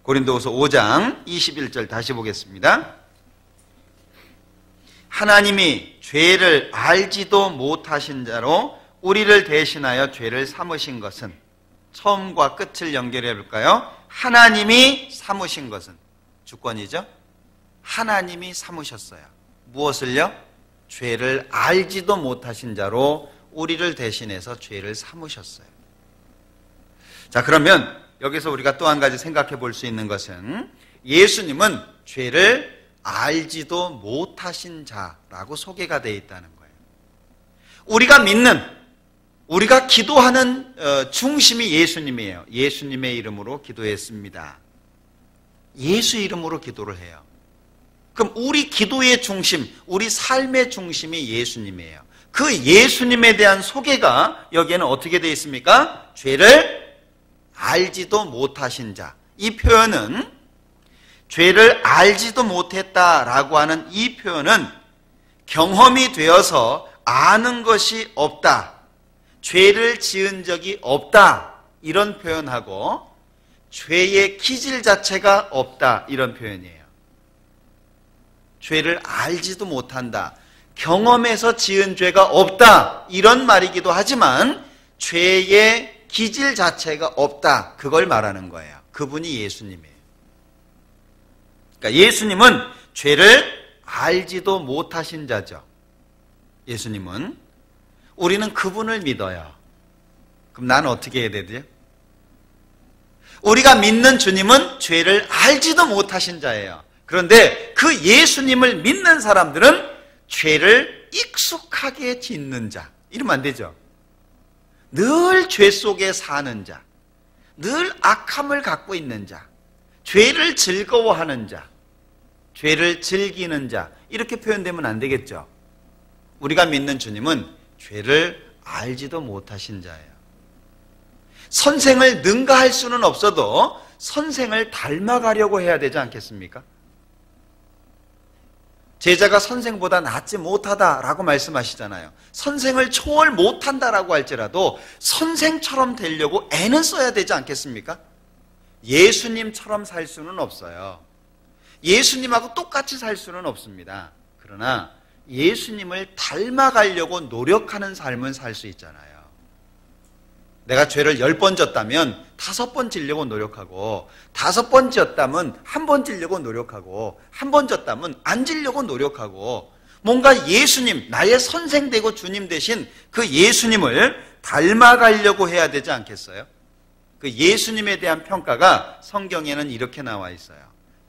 고린도후서 5장 21절 다시 보겠습니다. 하나님이 죄를 알지도 못하신 자로 우리를 대신하여 죄를 삼으신 것은, 처음과 끝을 연결해 볼까요? 하나님이 삼으신 것은, 주권이죠? 하나님이 삼으셨어요. 무엇을요? 죄를 알지도 못하신 자로 우리를 대신해서 죄를 삼으셨어요. 자, 그러면 여기서 우리가 또 한 가지 생각해 볼 수 있는 것은, 예수님은 죄를 알지도 못하신 자라고 소개가 되어 있다는 거예요. 우리가 믿는, 우리가 기도하는 중심이 예수님이에요. 예수님의 이름으로 기도했습니다. 예수 이름으로 기도를 해요. 그럼 우리 기도의 중심, 우리 삶의 중심이 예수님이에요. 그 예수님에 대한 소개가 여기에는 어떻게 되어 있습니까? 죄를 알지도 못하신 자. 이 표현은, 죄를 알지도 못했다라고 하는 이 표현은 경험이 되어서 아는 것이 없다, 죄를 지은 적이 없다, 이런 표현하고, 죄의 기질 자체가 없다, 이런 표현이에요. 죄를 알지도 못한다, 경험해서 지은 죄가 없다, 이런 말이기도 하지만 죄의 기질 자체가 없다, 그걸 말하는 거예요. 그분이 예수님이에요. 그러니까 예수님은 죄를 알지도 못하신 자죠. 예수님은. 우리는 그분을 믿어요. 그럼 나는 어떻게 해야 되죠? 우리가 믿는 주님은 죄를 알지도 못하신 자예요. 그런데 그 예수님을 믿는 사람들은 죄를 익숙하게 짓는 자, 이러면 안 되죠. 늘 죄 속에 사는 자, 늘 악함을 갖고 있는 자, 죄를 즐거워하는 자, 죄를 즐기는 자, 이렇게 표현되면 안 되겠죠. 우리가 믿는 주님은 죄를 알지도 못하신 자예요. 선생을 능가할 수는 없어도 선생을 닮아가려고 해야 되지 않겠습니까? 제자가 선생보다 낫지 못하다라고 말씀하시잖아요. 선생을 초월 못한다라고 할지라도 선생처럼 되려고 애는 써야 되지 않겠습니까? 예수님처럼 살 수는 없어요. 예수님하고 똑같이 살 수는 없습니다. 그러나 예수님을 닮아가려고 노력하는 삶은 살 수 있잖아요. 내가 죄를 10번 졌다면 5번 지려고 노력하고, 5번 졌다면 1번 지려고 노력하고, 1번 졌다면 안 지려고 노력하고, 뭔가 예수님, 나의 선생 되고 주님 되신 그 예수님을 닮아가려고 해야 되지 않겠어요? 그 예수님에 대한 평가가 성경에는 이렇게 나와 있어요.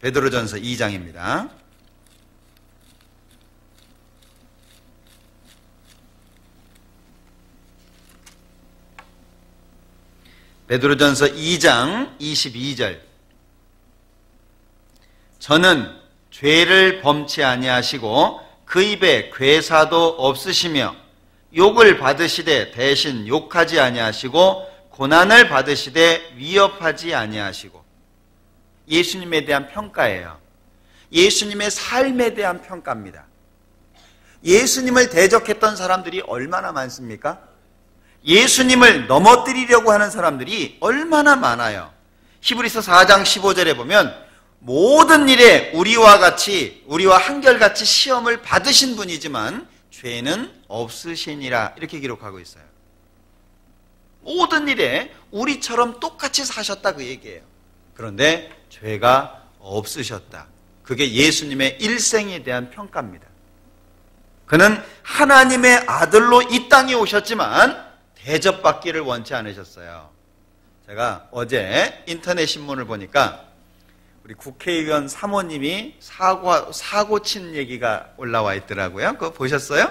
베드로전서 2장입니다. 베드로전서 2장 22절. 저는 죄를 범치 아니하시고 그 입에 괴사도 없으시며 욕을 받으시되 대신 욕하지 아니하시고 고난을 받으시되 위협하지 아니하시고. 예수님에 대한 평가예요. 예수님의 삶에 대한 평가입니다. 예수님을 대적했던 사람들이 얼마나 많습니까? 예수님을 넘어뜨리려고 하는 사람들이 얼마나 많아요. 히브리서 4장 15절에 보면 모든 일에 우리와 한결같이 시험을 받으신 분이지만 죄는 없으시니라, 이렇게 기록하고 있어요. 모든 일에 우리처럼 똑같이 사셨다, 그 얘기예요. 그런데 죄가 없으셨다. 그게 예수님의 일생에 대한 평가입니다. 그는 하나님의 아들로 이 땅에 오셨지만 대접받기를 원치 않으셨어요. 제가 어제 인터넷 신문을 보니까 우리 국회의원 사모님이 사고 친 얘기가 올라와 있더라고요. 그거 보셨어요?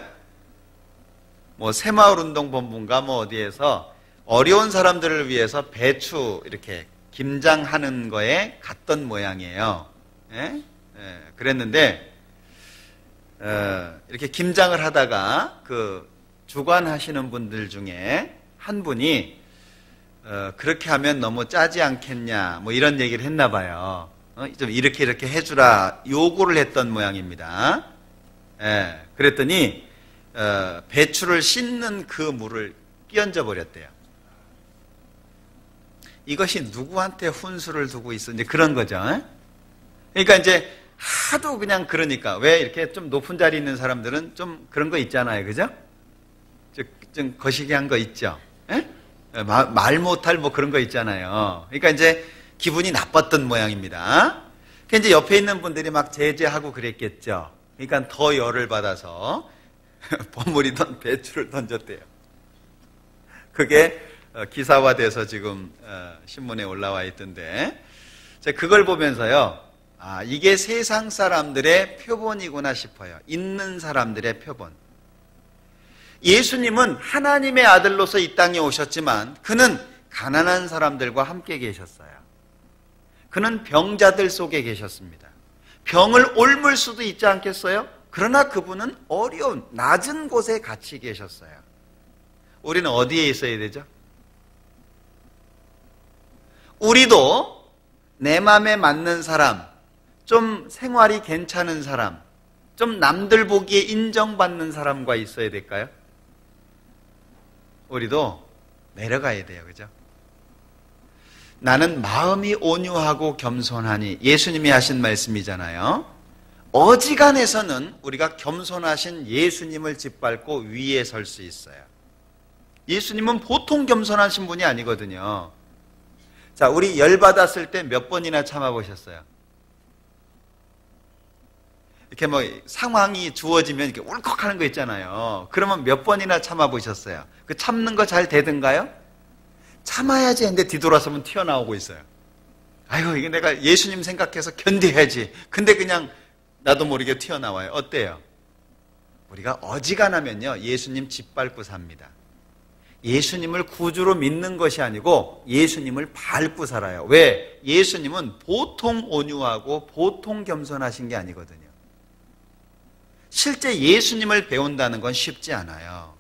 뭐 새마을운동본부인가 뭐 어디에서 어려운 사람들을 위해서 배추 이렇게 김장하는 거에 갔던 모양이에요. 예? 예, 그랬는데 이렇게 김장을 하다가 그 주관하시는 분들 중에 한 분이 그렇게 하면 너무 짜지 않겠냐 뭐 이런 얘기를 했나 봐요. 좀 이렇게 해주라 요구를 했던 모양입니다. 예, 그랬더니 배추를 씻는 그 물을 끼얹어 버렸대요. 이것이 누구한테 훈수를 두고 있어 이제 그런 거죠. 그러니까 이제 하도 그냥 그러니까 왜 이렇게 좀 높은 자리 있는 사람들은 좀 그런 거 있잖아요, 그죠? 좀 거시기한 거 있죠. 예? 말 못할 뭐 그런 거 있잖아요. 그러니까 이제 기분이 나빴던 모양입니다. 그러니까 이제 옆에 있는 분들이 막 제재하고 그랬겠죠. 그러니까 더 열을 받아서 버무리던 배추를 던졌대요. 그게 기사화돼서 지금 신문에 올라와 있던데, 제가 그걸 보면서요, 아, 이게 세상 사람들의 표본이구나 싶어요. 있는 사람들의 표본. 예수님은 하나님의 아들로서 이 땅에 오셨지만 그는 가난한 사람들과 함께 계셨어요. 그는 병자들 속에 계셨습니다. 병을 옮을 수도 있지 않겠어요? 그러나 그분은 어려운 낮은 곳에 같이 계셨어요. 우리는 어디에 있어야 되죠? 우리도 내 마음에 맞는 사람, 좀 생활이 괜찮은 사람, 좀 남들 보기에 인정받는 사람과 있어야 될까요? 우리도 내려가야 돼요. 그죠? 나는 마음이 온유하고 겸손하니, 예수님이 하신 말씀이잖아요. 어지간해서는 우리가 겸손하신 예수님을 짓밟고 위에 설 수 있어요. 예수님은 보통 겸손하신 분이 아니거든요. 자, 우리 열받았을 때 몇 번이나 참아보셨어요? 이렇게 뭐 상황이 주어지면 이렇게 울컥하는 거 있잖아요. 그러면 몇 번이나 참아보셨어요? 그 참는 거 잘 되던가요? 참아야지 했는데 뒤돌아서면 튀어나오고 있어요. 아유, 이게 내가 예수님 생각해서 견뎌야지. 근데 그냥 나도 모르게 튀어나와요. 어때요? 우리가 어지간하면요, 예수님 짓밟고 삽니다. 예수님을 구주로 믿는 것이 아니고 예수님을 밟고 살아요. 왜? 예수님은 보통 온유하고 보통 겸손하신 게 아니거든요. 실제 예수님을 배운다는 건 쉽지 않아요.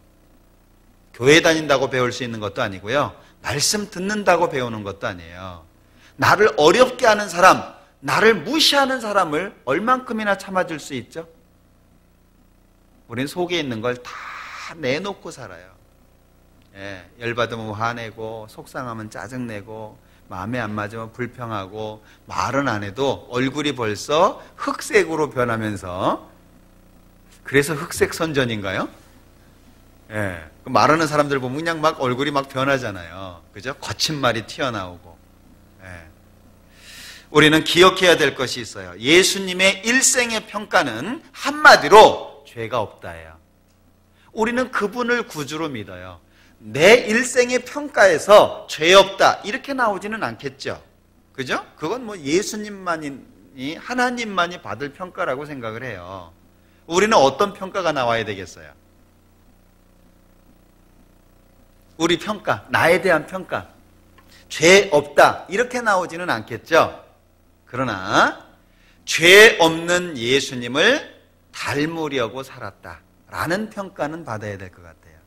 교회 다닌다고 배울 수 있는 것도 아니고요. 말씀 듣는다고 배우는 것도 아니에요. 나를 어렵게 하는 사람, 나를 무시하는 사람을 얼만큼이나 참아줄 수 있죠? 우리는 속에 있는 걸 다 내놓고 살아요. 예, 열받으면 화내고, 속상하면 짜증내고, 마음에 안 맞으면 불평하고, 말은 안 해도 얼굴이 벌써 흑색으로 변하면서, 그래서 흑색 선전인가요? 예, 말하는 사람들 보면 그냥 막 얼굴이 막 변하잖아요. 그죠? 거친 말이 튀어나오고. 예. 우리는 기억해야 될 것이 있어요. 예수님의 일생의 평가는 한마디로 죄가 없다예요. 우리는 그분을 구주로 믿어요. 내 일생의 평가에서 죄 없다 이렇게 나오지는 않겠죠. 그죠? 그건 뭐 예수님만이, 하나님만이 받을 평가라고 생각을 해요. 우리는 어떤 평가가 나와야 되겠어요? 우리 평가, 나에 대한 평가, 죄 없다 이렇게 나오지는 않겠죠. 그러나 죄 없는 예수님을 닮으려고 살았다라는 평가는 받아야 될 것 같아요.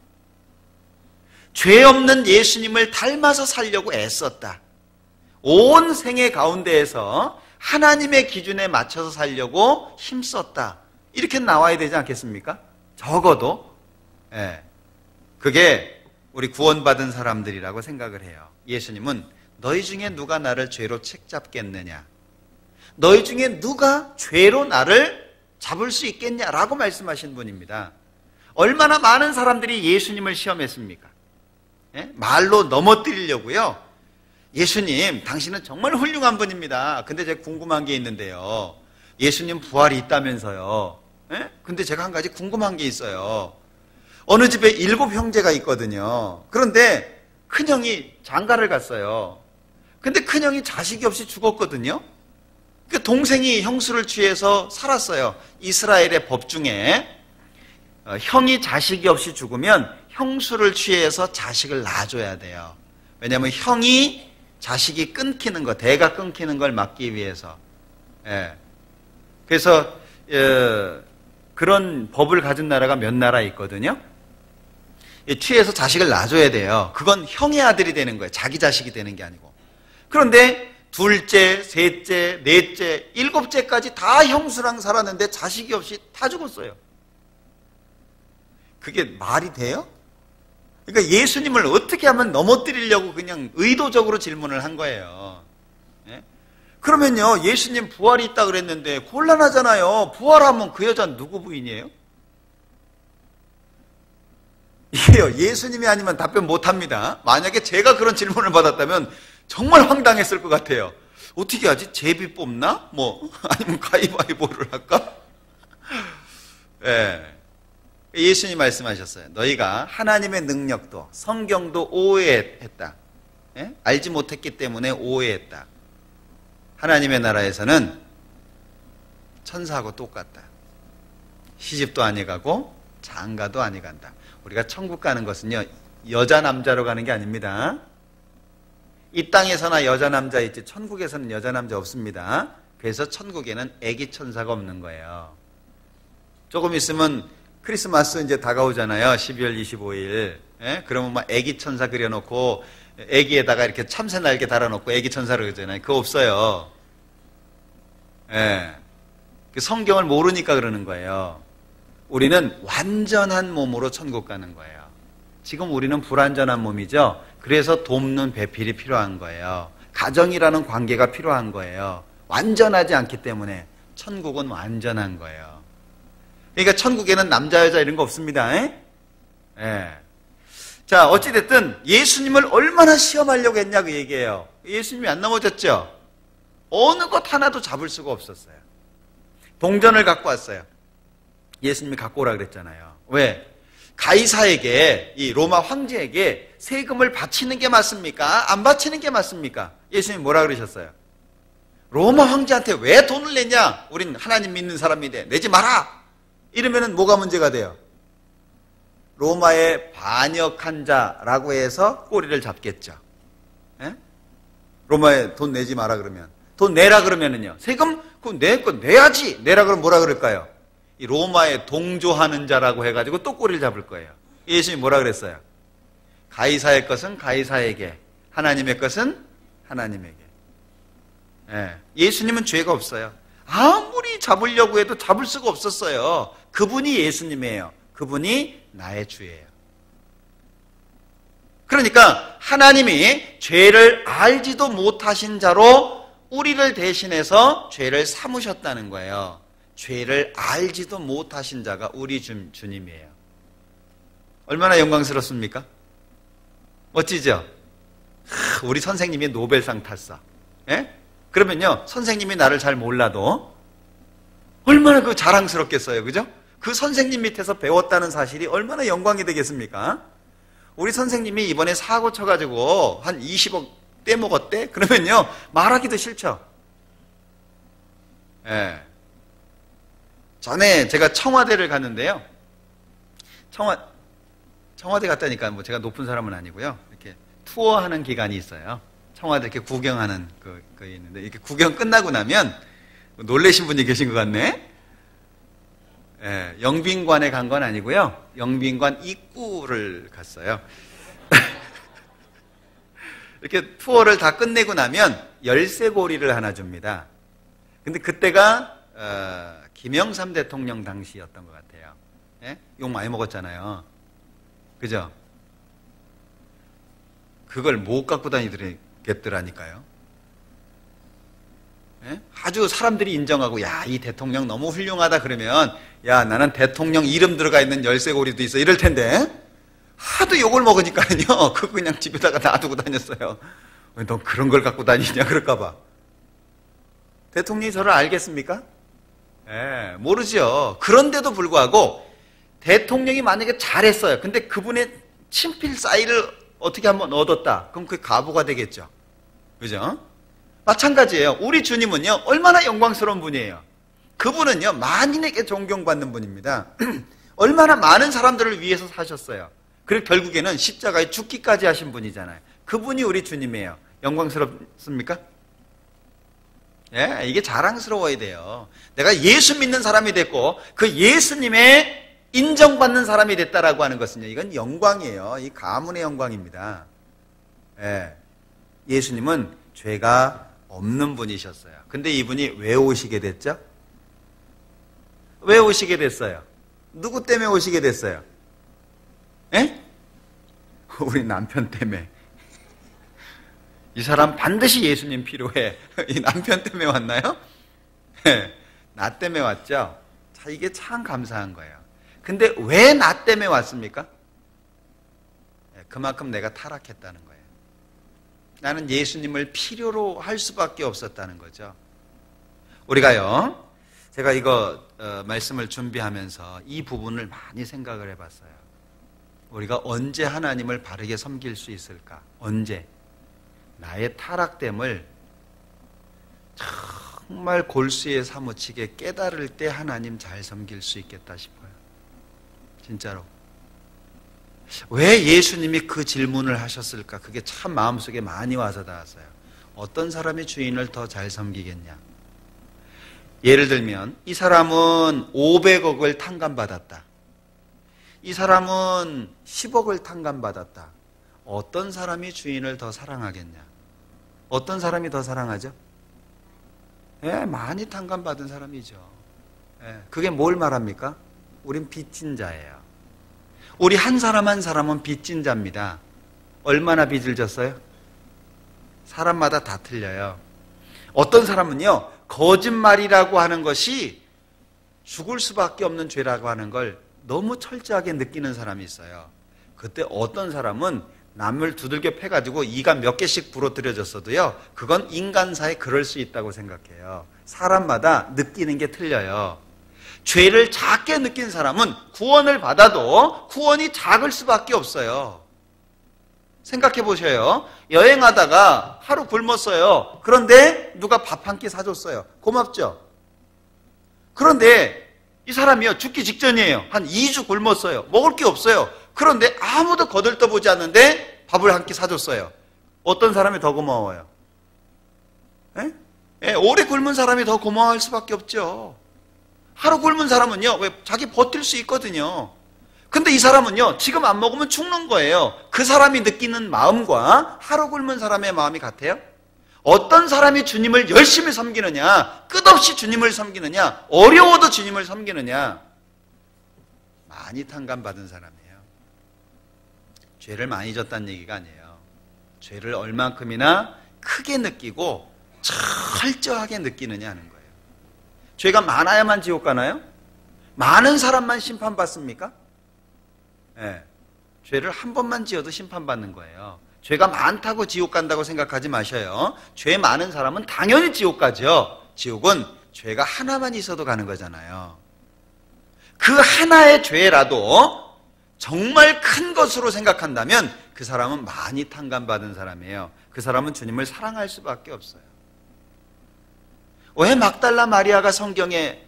죄 없는 예수님을 닮아서 살려고 애썼다. 온 생애 가운데에서 하나님의 기준에 맞춰서 살려고 힘썼다. 이렇게 나와야 되지 않겠습니까? 적어도. 예. 그게 우리 구원받은 사람들이라고 생각을 해요. 예수님은 너희 중에 누가 나를 죄로 책잡겠느냐? 너희 중에 누가 죄로 나를 잡을 수 있겠냐라고 말씀하신 분입니다. 얼마나 많은 사람들이 예수님을 시험했습니까? 예? 말로 넘어뜨리려고요. 예수님, 당신은 정말 훌륭한 분입니다. 근데 제가 궁금한 게 있는데요. 예수님 부활이 있다면서요. 예? 근데 제가 한 가지 궁금한 게 있어요. 어느 집에 7 형제가 있거든요. 그런데 큰형이 장가를 갔어요. 근데 큰형이 자식이 없이 죽었거든요. 그 동생이 형수를 취해서 살았어요. 이스라엘의 법 중에 형이 자식이 없이 죽으면 형수를 취해서 자식을 낳아줘야 돼요. 왜냐하면 형이 자식이 끊기는 거, 대가 끊기는 걸 막기 위해서. 예. 그래서 그런 법을 가진 나라가 몇 나라 있거든요. 취해서 자식을 낳아줘야 돼요. 그건 형의 아들이 되는 거예요. 자기 자식이 되는 게 아니고. 그런데 둘째, 셋째, 넷째, 7째까지 다 형수랑 살았는데 자식이 없이 다 죽었어요. 그게 말이 돼요? 그러니까 예수님을 어떻게 하면 넘어뜨리려고 그냥 의도적으로 질문을 한 거예요. 예? 그러면요, 예수님 부활이 있다 그랬는데 곤란하잖아요. 부활하면 그 여자는 누구 부인이에요? 이게요, 예수님이 아니면 답변 못 합니다. 만약에 제가 그런 질문을 받았다면 정말 황당했을 것 같아요. 어떻게 하지? 제비 뽑나? 아니면 가위바위보를 할까? 예. 예수님이 말씀하셨어요. 너희가 하나님의 능력도 성경도 오해했다. 예? 알지 못했기 때문에 오해했다. 하나님의 나라에서는 천사하고 똑같다. 시집도 아니 가고 장가도 아니 간다. 우리가 천국 가는 것은요, 여자 남자로 가는 게 아닙니다. 이 땅에서나 여자 남자 있지 천국에서는 여자 남자 없습니다. 그래서 천국에는 아기 천사가 없는 거예요. 조금 있으면 크리스마스 이제 다가오잖아요. 12월 25일. 예? 그러면 막 아기 천사 그려놓고 아기에다가 이렇게 참새 날개 달아놓고 아기 천사를 그러잖아요. 그거 없어요. 예. 성경을 모르니까 그러는 거예요. 우리는 완전한 몸으로 천국 가는 거예요. 지금 우리는 불완전한 몸이죠. 그래서 돕는 배필이 필요한 거예요. 가정이라는 관계가 필요한 거예요. 완전하지 않기 때문에 천국은 완전한 거예요. 그러니까 천국에는 남자 여자 이런 거 없습니다. 예. 자, 어찌됐든 예수님을 얼마나 시험하려고 했냐 그 얘기예요. 예수님이 안 넘어졌죠. 어느 것 하나도 잡을 수가 없었어요. 동전을 갖고 왔어요. 예수님이 갖고 오라 그랬잖아요. 왜? 가이사에게, 이 로마 황제에게 세금을 바치는 게 맞습니까? 안 바치는 게 맞습니까? 예수님이 뭐라 그러셨어요? 로마 황제한테 왜 돈을 내냐? 우린 하나님 믿는 사람인데 내지 마라! 이러면은 뭐가 문제가 돼요? 로마에 반역한 자라고 해서 꼬리를 잡겠죠. 예? 로마에 돈 내지 마라 그러면. 돈 내라 그러면은요. 세금? 그럼 내야지! 내라 그러면 뭐라 그럴까요? 이 로마에 동조하는 자라고 해가지고 또 꼬리를 잡을 거예요. 예수님이 뭐라 그랬어요? 가이사의 것은 가이사에게, 하나님의 것은 하나님에게. 예. 예수님은 죄가 없어요. 아무리 잡으려고 해도 잡을 수가 없었어요. 그분이 예수님이에요. 그분이 나의 주예요. 그러니까 하나님이 죄를 알지도 못하신 자로 우리를 대신해서 죄를 삼으셨다는 거예요. 죄를 알지도 못하신 자가 우리 주님이에요. 얼마나 영광스럽습니까? 멋지죠? 우리 선생님이 노벨상 탔어. 예? 그러면요, 선생님이 나를 잘 몰라도 얼마나 그 자랑스럽겠어요. 그죠? 그 선생님 밑에서 배웠다는 사실이 얼마나 영광이 되겠습니까? 우리 선생님이 이번에 사고 쳐가지고 한 20억 떼먹었대? 그러면요, 말하기도 싫죠? 예. 전에 제가 청와대를 갔는데요. 청와대 갔다니까 뭐 제가 높은 사람은 아니고요. 이렇게 투어하는 기간이 있어요. 청와대 이렇게 구경하는 거 있는데, 이렇게 구경 끝나고 나면 놀라신 분이 계신 것 같네. 예, 영빈관에 간 건 아니고요. 영빈관 입구를 갔어요. 이렇게 투어를 다 끝내고 나면 열쇠고리를 하나 줍니다. 근데 그때가 김영삼 대통령 당시였던 것 같아요. 예? 욕 많이 먹었잖아요. 그죠? 그걸 못 갖고 다니더라니까요. 예? 아주 사람들이 인정하고, 야, 이 대통령 너무 훌륭하다 그러면, 야, 나는 대통령 이름 들어가 있는 열쇠고리도 있어 이럴 텐데, 하도 욕을 먹으니까요, 그거 그냥 집에다가 놔두고 다녔어요. 왜 너 그런 걸 갖고 다니냐 그럴까봐. 대통령이 저를 알겠습니까? 예, 모르죠. 그런데도 불구하고 대통령이 만약에 잘했어요. 근데 그분의 친필 사인을 어떻게 한번 얻었다. 그럼 그게 가부가 되겠죠. 그죠? 마찬가지예요. 우리 주님은요, 얼마나 영광스러운 분이에요. 그분은요, 만인에게 존경받는 분입니다. 얼마나 많은 사람들을 위해서 사셨어요. 그리고 결국에는 십자가에 죽기까지 하신 분이잖아요. 그분이 우리 주님이에요. 영광스럽습니까? 예, 이게 자랑스러워야 돼요. 내가 예수 믿는 사람이 됐고 그 예수님의 인정받는 사람이 됐다라고 하는 것은요, 이건 영광이에요. 이 가문의 영광입니다. 예, 예수님은 죄가 없는 분이셨어요. 근데 이분이 왜 오시게 됐죠? 왜 오시게 됐어요? 누구 때문에 오시게 됐어요? 예? 우리 남편 때문에. 이 사람 반드시 예수님 필요해. 이 남편 때문에 왔나요? 네, 나 때문에 왔죠? 자, 이게 참 감사한 거예요. 근데 왜 나 때문에 왔습니까? 네, 그만큼 내가 타락했다는 거예요. 나는 예수님을 필요로 할 수밖에 없었다는 거죠. 우리가요, 제가 이거 말씀을 준비하면서 이 부분을 많이 생각을 해봤어요. 우리가 언제 하나님을 바르게 섬길 수 있을까? 언제? 나의 타락됨을 정말 골수에 사무치게 깨달을 때 하나님 잘 섬길 수 있겠다 싶어요. 진짜로. 왜 예수님이 그 질문을 하셨을까? 그게 참 마음속에 많이 와서 닿았어요. 어떤 사람이 주인을 더 잘 섬기겠냐? 예를 들면 이 사람은 500억을 탕감받았다. 이 사람은 10억을 탕감받았다. 어떤 사람이 주인을 더 사랑하겠냐? 어떤 사람이 더 사랑하죠? 예, 많이 탕감받은 사람이죠. 예, 그게 뭘 말합니까? 우린 빚진 자예요. 우리 한 사람 한 사람은 빚진 자입니다. 얼마나 빚을 졌어요? 사람마다 다 틀려요. 어떤 사람은요, 거짓말이라고 하는 것이 죽을 수밖에 없는 죄라고 하는 걸 너무 철저하게 느끼는 사람이 있어요. 그때 어떤 사람은 남을 두들겨 패가지고 이가 몇 개씩 부러뜨려졌어도요, 그건 인간사에 그럴 수 있다고 생각해요. 사람마다 느끼는 게 틀려요. 죄를 작게 느낀 사람은 구원을 받아도 구원이 작을 수밖에 없어요. 생각해 보셔요. 여행하다가 하루 굶었어요. 그런데 누가 밥 한 끼 사줬어요. 고맙죠? 그런데 이 사람이요, 죽기 직전이에요. 한 2주 굶었어요. 먹을 게 없어요. 그런데 아무도 거들떠보지 않는데 밥을 한 끼 사줬어요. 어떤 사람이 더 고마워요? 예? 예, 오래 굶은 사람이 더 고마워할 수밖에 없죠. 하루 굶은 사람은요, 왜 자기 버틸 수 있거든요. 근데 이 사람은요, 지금 안 먹으면 죽는 거예요. 그 사람이 느끼는 마음과 하루 굶은 사람의 마음이 같아요? 어떤 사람이 주님을 열심히 섬기느냐, 끝없이 주님을 섬기느냐, 어려워도 주님을 섬기느냐, 많이 탕감받은 사람이에요. 죄를 많이 졌다는 얘기가 아니에요. 죄를 얼만큼이나 크게 느끼고 철저하게 느끼느냐 하는 거예요. 죄가 많아야만 지옥 가나요? 많은 사람만 심판받습니까? 네. 죄를 한 번만 지어도 심판받는 거예요. 죄가 많다고 지옥 간다고 생각하지 마셔요. 죄 많은 사람은 당연히 지옥 가죠. 지옥은 죄가 하나만 있어도 가는 거잖아요. 그 하나의 죄라도 정말 큰 것으로 생각한다면 그 사람은 많이 탕감받은 사람이에요. 그 사람은 주님을 사랑할 수밖에 없어요. 왜 막달라 마리아가 성경에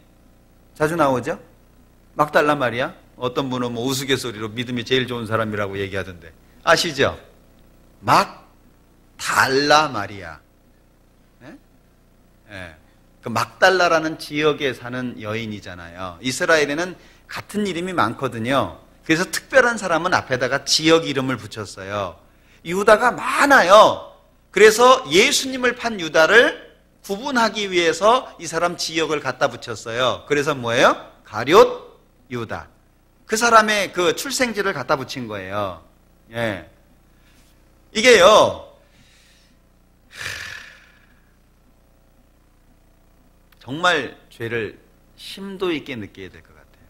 자주 나오죠? 막달라 마리아? 어떤 분은 뭐 우스갯소리로 믿음이 제일 좋은 사람이라고 얘기하던데 아시죠? 막달라 마리아. 네? 네. 그 막달라라는 지역에 사는 여인이잖아요. 이스라엘에는 같은 이름이 많거든요. 그래서 특별한 사람은 앞에다가 지역 이름을 붙였어요. 유다가 많아요. 그래서 예수님을 판 유다를 구분하기 위해서 이 사람 지역을 갖다 붙였어요. 그래서 뭐예요? 가룟 유다. 그 사람의 그 출생지를 갖다 붙인 거예요. 예. 이게요, 정말 죄를 심도 있게 느껴야 될 것 같아요.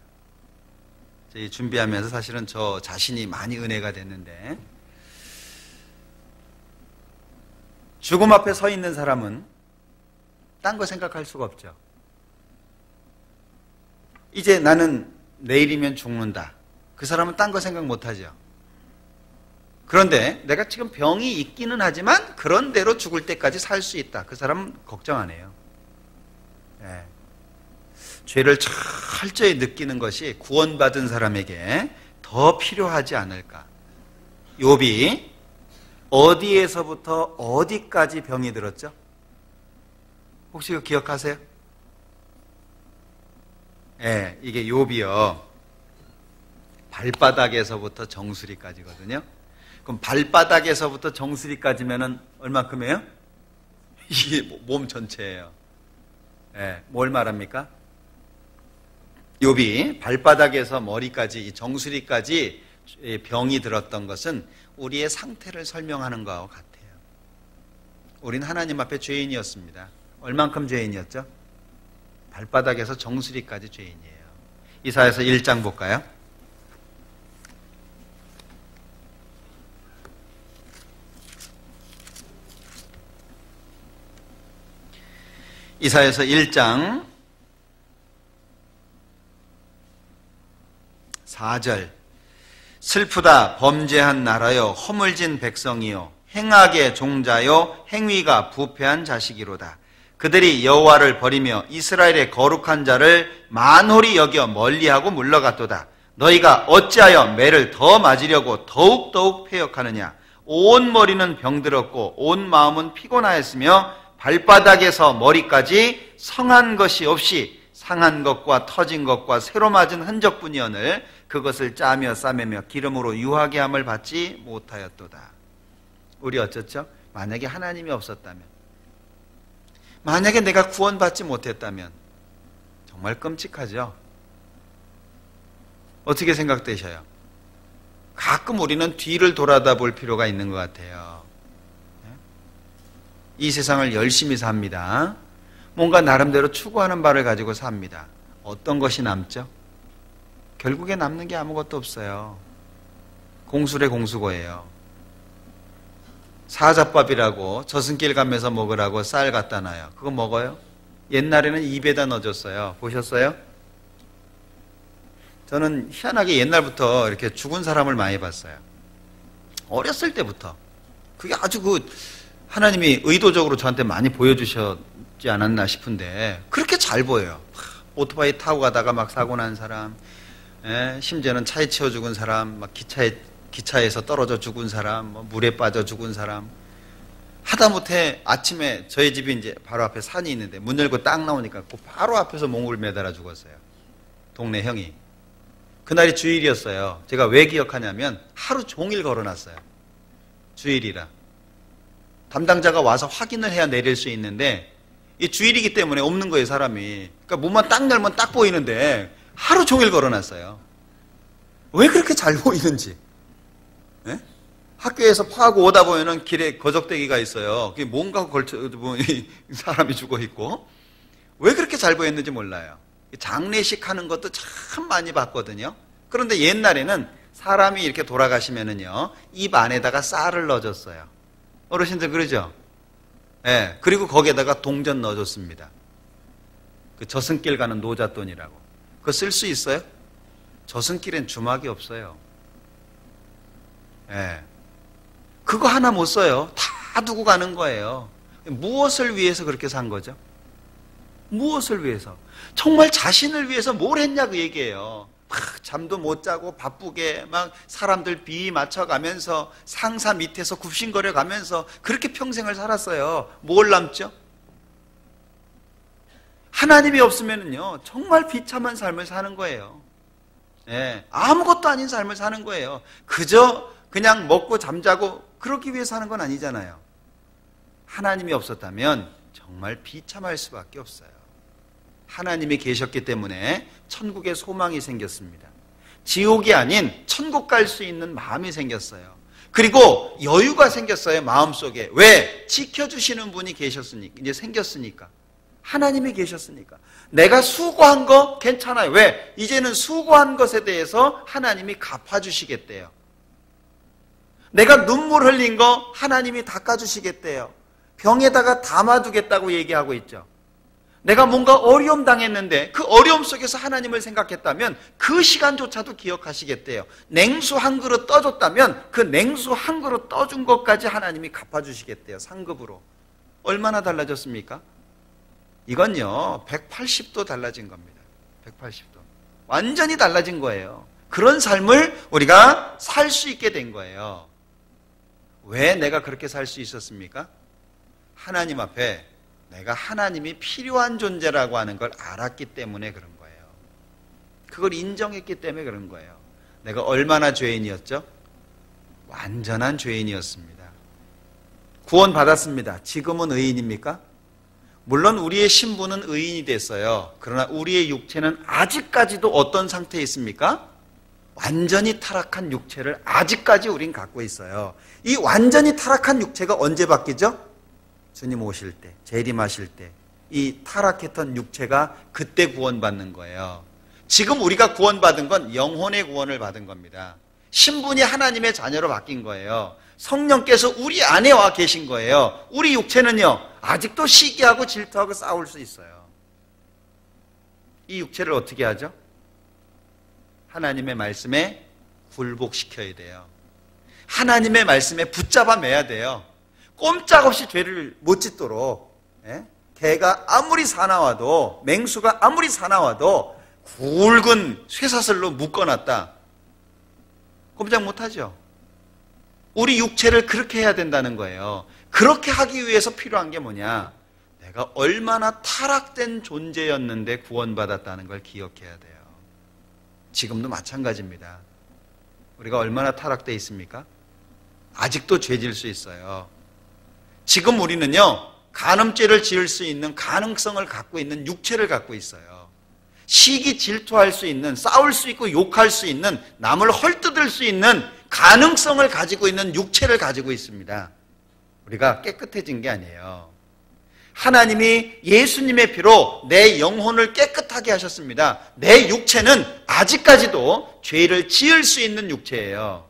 저희 준비하면서 사실은 저 자신이 많이 은혜가 됐는데, 죽음 앞에 서 있는 사람은 딴 거 생각할 수가 없죠. 이제 나는 내일이면 죽는다. 그 사람은 딴 거 생각 못하죠. 그런데 내가 지금 병이 있기는 하지만 그런 대로 죽을 때까지 살 수 있다. 그 사람은 걱정 안 해요. 네. 죄를 철저히 느끼는 것이 구원받은 사람에게 더 필요하지 않을까. 욥이 어디에서부터 어디까지 병이 들었죠? 혹시 그거 기억하세요? 네, 이게 욥이요. 발바닥에서부터 정수리까지거든요. 그럼 발바닥에서부터 정수리까지면은 얼마큼이에요? 이게 몸 전체예요. 네, 뭘 말합니까? 욥이 발바닥에서 머리까지, 정수리까지 병이 들었던 것은 우리의 상태를 설명하는 것과 같아요. 우린 하나님 앞에 죄인이었습니다. 얼만큼 죄인이었죠? 발바닥에서 정수리까지 죄인이에요. 이사야서 1장 볼까요? 이사야서 1장 4절 슬프다 범죄한 나라여 허물진 백성이요 행악의 종자요 행위가 부패한 자식이로다. 그들이 여호와를 버리며 이스라엘의 거룩한 자를 만홀히 여겨 멀리하고 물러갔도다. 너희가 어찌하여 매를 더 맞으려고 더욱더욱 패역하느냐. 온 머리는 병들었고 온 마음은 피곤하였으며 발바닥에서 머리까지 성한 것이 없이 상한 것과 터진 것과 새로 맞은 흔적뿐이오늘 그것을 짜며 싸매며 기름으로 유하게 함을 받지 못하였도다. 우리 어쩌죠? 만약에 하나님이 없었다면, 만약에 내가 구원받지 못했다면 정말 끔찍하죠? 어떻게 생각되셔요? 가끔 우리는 뒤를 돌아다 볼 필요가 있는 것 같아요. 이 세상을 열심히 삽니다. 뭔가 나름대로 추구하는 바를 가지고 삽니다. 어떤 것이 남죠? 결국에 남는 게 아무것도 없어요. 공술의 공수거예요. 사자밥이라고 저승길 가면서 먹으라고 쌀 갖다 놔요. 그거 먹어요? 옛날에는 입에다 넣어줬어요. 보셨어요? 저는 희한하게 옛날부터 이렇게 죽은 사람을 많이 봤어요. 어렸을 때부터. 그게 아주 하나님이 의도적으로 저한테 많이 보여주셨지 않았나 싶은데 그렇게 잘 보여요. 오토바이 타고 가다가 막 사고 난 사람, 심지어는 차에 치여 죽은 사람, 막 기차에서 떨어져 죽은 사람, 물에 빠져 죽은 사람. 하다못해 아침에 저희 집이 이제 바로 앞에 산이 있는데 문 열고 딱 나오니까 그 바로 앞에서 몽골 매달아 죽었어요. 동네 형이. 그날이 주일이었어요. 제가 왜 기억하냐면 하루 종일 걸어놨어요. 주일이라. 담당자가 와서 확인을 해야 내릴 수 있는데 이 주일이기 때문에 없는 거예요, 사람이. 그러니까 문만 딱 열면 딱 보이는데 하루 종일 걸어놨어요. 왜 그렇게 잘 보이는지. 네? 학교에서 파하고 오다 보면은 길에 거적대기가 있어요. 그게 뭔가 걸쳐 사람이 죽어 있고. 왜 그렇게 잘 보였는지 몰라요. 장례식 하는 것도 참 많이 봤거든요. 그런데 옛날에는 사람이 이렇게 돌아가시면은요, 입 안에다가 쌀을 넣어줬어요. 어르신들 그러죠? 예. 그리고 거기에다가 동전 넣어줬습니다. 그 저승길 가는 노잣돈이라고. 그거 쓸 수 있어요? 저승길엔 주막이 없어요. 예. 그거 하나 못 써요. 다 두고 가는 거예요. 무엇을 위해서 그렇게 산 거죠? 무엇을 위해서? 정말 자신을 위해서 뭘 했냐 그 얘기예요. 막 잠도 못 자고 바쁘게 막 사람들 비위 맞춰가면서 상사 밑에서 굽신거려 가면서 그렇게 평생을 살았어요. 뭘 남죠? 하나님이 없으면은요 정말 비참한 삶을 사는 거예요. 예, 아무것도 아닌 삶을 사는 거예요. 그저 그냥 먹고 잠자고 그러기 위해서 사는 건 아니잖아요. 하나님이 없었다면 정말 비참할 수밖에 없어요. 하나님이 계셨기 때문에 천국에 소망이 생겼습니다. 지옥이 아닌 천국 갈 수 있는 마음이 생겼어요. 그리고 여유가 생겼어요, 마음속에. 왜? 지켜주시는 분이 계셨으니까, 이제 생겼으니까. 하나님이 계셨으니까. 내가 수고한 거 괜찮아요. 왜? 이제는 수고한 것에 대해서 하나님이 갚아주시겠대요. 내가 눈물 흘린 거 하나님이 닦아주시겠대요. 병에다가 담아두겠다고 얘기하고 있죠. 내가 뭔가 어려움 당했는데 그 어려움 속에서 하나님을 생각했다면 그 시간조차도 기억하시겠대요. 냉수 한 그릇 떠줬다면 그 냉수 한 그릇 떠준 것까지 하나님이 갚아주시겠대요. 상급으로. 얼마나 달라졌습니까? 이건요 180도 달라진 겁니다. 180도. 완전히 달라진 거예요. 그런 삶을 우리가 살 수 있게 된 거예요. 왜 내가 그렇게 살 수 있었습니까? 하나님 앞에 내가 하나님이 필요한 존재라고 하는 걸 알았기 때문에 그런 거예요. 그걸 인정했기 때문에 그런 거예요. 내가 얼마나 죄인이었죠? 완전한 죄인이었습니다. 구원받았습니다. 지금은 의인입니까? 물론 우리의 신분은 의인이 됐어요. 그러나 우리의 육체는 아직까지도 어떤 상태에 있습니까? 완전히 타락한 육체를 아직까지 우린 갖고 있어요. 이 완전히 타락한 육체가 언제 바뀌죠? 주님 오실 때, 재림하실 때 이 타락했던 육체가 그때 구원받는 거예요. 지금 우리가 구원받은 건 영혼의 구원을 받은 겁니다. 신분이 하나님의 자녀로 바뀐 거예요. 성령께서 우리 안에 와 계신 거예요. 우리 육체는요 아직도 시기하고 질투하고 싸울 수 있어요. 이 육체를 어떻게 하죠? 하나님의 말씀에 굴복시켜야 돼요. 하나님의 말씀에 붙잡아 매야 돼요. 꼼짝없이 죄를 못 짓도록. 개가 아무리 사나워도, 맹수가 아무리 사나워도 굵은 쇠사슬로 묶어놨다. 꼼짝 못하죠. 우리 육체를 그렇게 해야 된다는 거예요. 그렇게 하기 위해서 필요한 게 뭐냐? 내가 얼마나 타락된 존재였는데 구원받았다는 걸 기억해야 돼요. 지금도 마찬가지입니다. 우리가 얼마나 타락되어 있습니까? 아직도 죄질 수 있어요. 지금 우리는요 간음죄를 지을 수 있는 가능성을 갖고 있는 육체를 갖고 있어요. 시기 질투할 수 있는, 싸울 수 있고 욕할 수 있는, 남을 헐뜯을 수 있는 가능성을 가지고 있는 육체를 가지고 있습니다. 우리가 깨끗해진 게 아니에요. 하나님이 예수님의 피로 내 영혼을 깨끗하게 하셨습니다. 내 육체는 아직까지도 죄를 지을 수 있는 육체예요.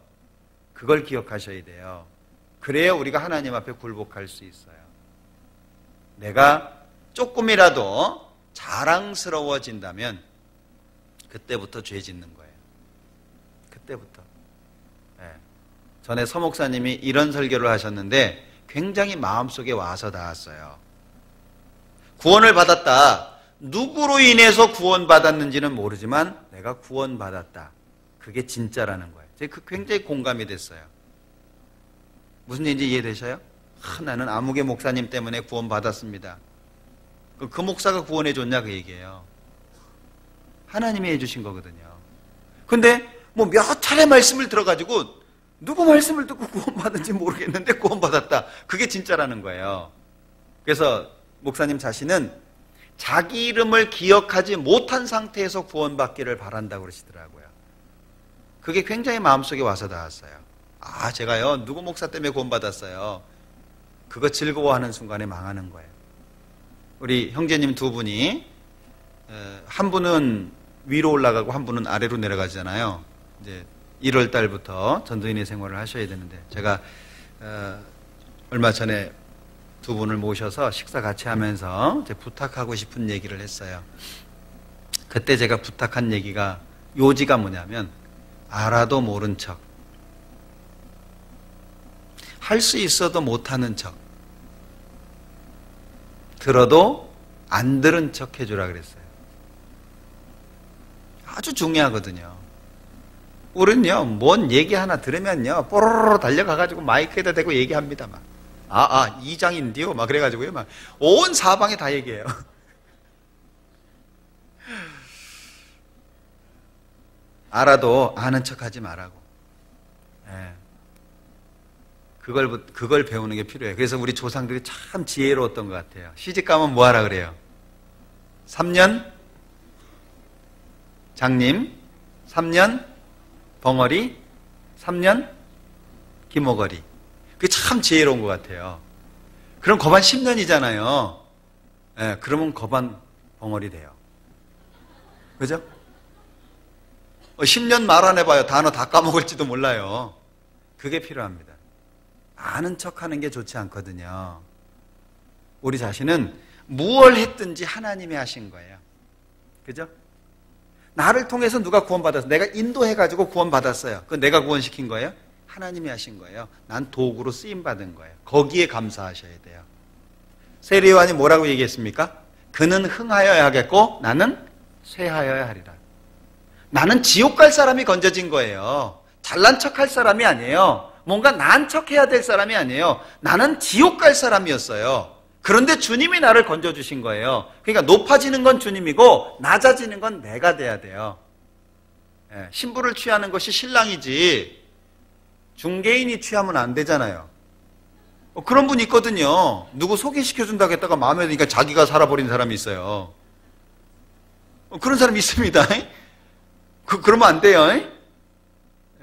그걸 기억하셔야 돼요. 그래야 우리가 하나님 앞에 굴복할 수 있어요. 내가 조금이라도 자랑스러워진다면 그때부터 죄 짓는 거예요. 그때부터. 전에 서목사님이 이런 설교를 하셨는데 굉장히 마음속에 와서 닿았어요. 구원을 받았다. 누구로 인해서 구원받았는지는 모르지만 내가 구원받았다. 그게 진짜라는 거예요. 제가 굉장히 공감이 됐어요. 무슨 얘기인지 이해되셔요? 나는 아무개 목사님 때문에 구원받았습니다. 그 목사가 구원해 줬냐 그 얘기예요. 하나님이 해주신 거거든요. 근데 뭐 몇 차례 말씀을 들어가지고 누구 말씀을 듣고 구원받은지 모르겠는데 구원받았다. 그게 진짜라는 거예요. 그래서 목사님 자신은 자기 이름을 기억하지 못한 상태에서 구원받기를 바란다고 그러시더라고요. 그게 굉장히 마음속에 와서 닿았어요. 제가요 누구 목사 때문에 구원받았어요. 그거 즐거워하는 순간에 망하는 거예요. 우리 형제님 두 분이 한 분은 위로 올라가고 한 분은 아래로 내려가잖아요. 이제 1월 달부터 전도인의 생활을 하셔야 되는데 제가 얼마 전에 두 분을 모셔서 식사 같이 하면서 부탁하고 싶은 얘기를 했어요. 그때 제가 부탁한 얘기가 요지가 뭐냐면 알아도 모른 척, 할 수 있어도 못하는 척, 들어도 안 들은 척 해주라 그랬어요. 아주 중요하거든요. 우리는요, 뭔 얘기 하나 들으면요, 뽀로로 달려가가지고 마이크에다 대고 얘기합니다. 막. 이장인데요? 막 그래가지고요, 막. 온 사방에 다 얘기해요. 알아도 아는 척 하지 말라고. 그걸 배우는 게 필요해요. 그래서 우리 조상들이 참 지혜로웠던 것 같아요. 시집가면 뭐 하라 그래요? 3년 장님, 3년 벙어리, 3년 기모거리. 그게 참 지혜로운 것 같아요. 그럼 거반 10년이잖아요. 그러면 거반 벙어리 돼요. 그죠? 10년 말 안 해봐요. 단어 다 까먹을지도 몰라요. 그게 필요합니다. 아는 척 하는 게 좋지 않거든요. 우리 자신은 무얼 했든지 하나님이 하신 거예요. 그죠? 나를 통해서 누가 구원받았어? 내가 인도해가지고 구원받았어요. 그건 내가 구원시킨 거예요? 하나님이 하신 거예요. 난 도구로 쓰임받은 거예요. 거기에 감사하셔야 돼요. 세례요한이 뭐라고 얘기했습니까? 그는 흥하여야 하겠고 나는 쇠하여야 하리라. 나는 지옥 갈 사람이 건져진 거예요. 잘난 척할 사람이 아니에요. 뭔가 나은 척해야 될 사람이 아니에요. 나는 지옥 갈 사람이었어요. 그런데 주님이 나를 건져주신 거예요. 그러니까 높아지는 건 주님이고 낮아지는 건 내가 돼야 돼요. 신부를 취하는 것이 신랑이지 중개인이 취하면 안 되잖아요. 그런 분이 있거든요. 누구 소개시켜준다고 했다가 마음에 드니까 자기가 살아버린 사람이 있어요. 그런 사람이 있습니다. 그러면 안 돼요.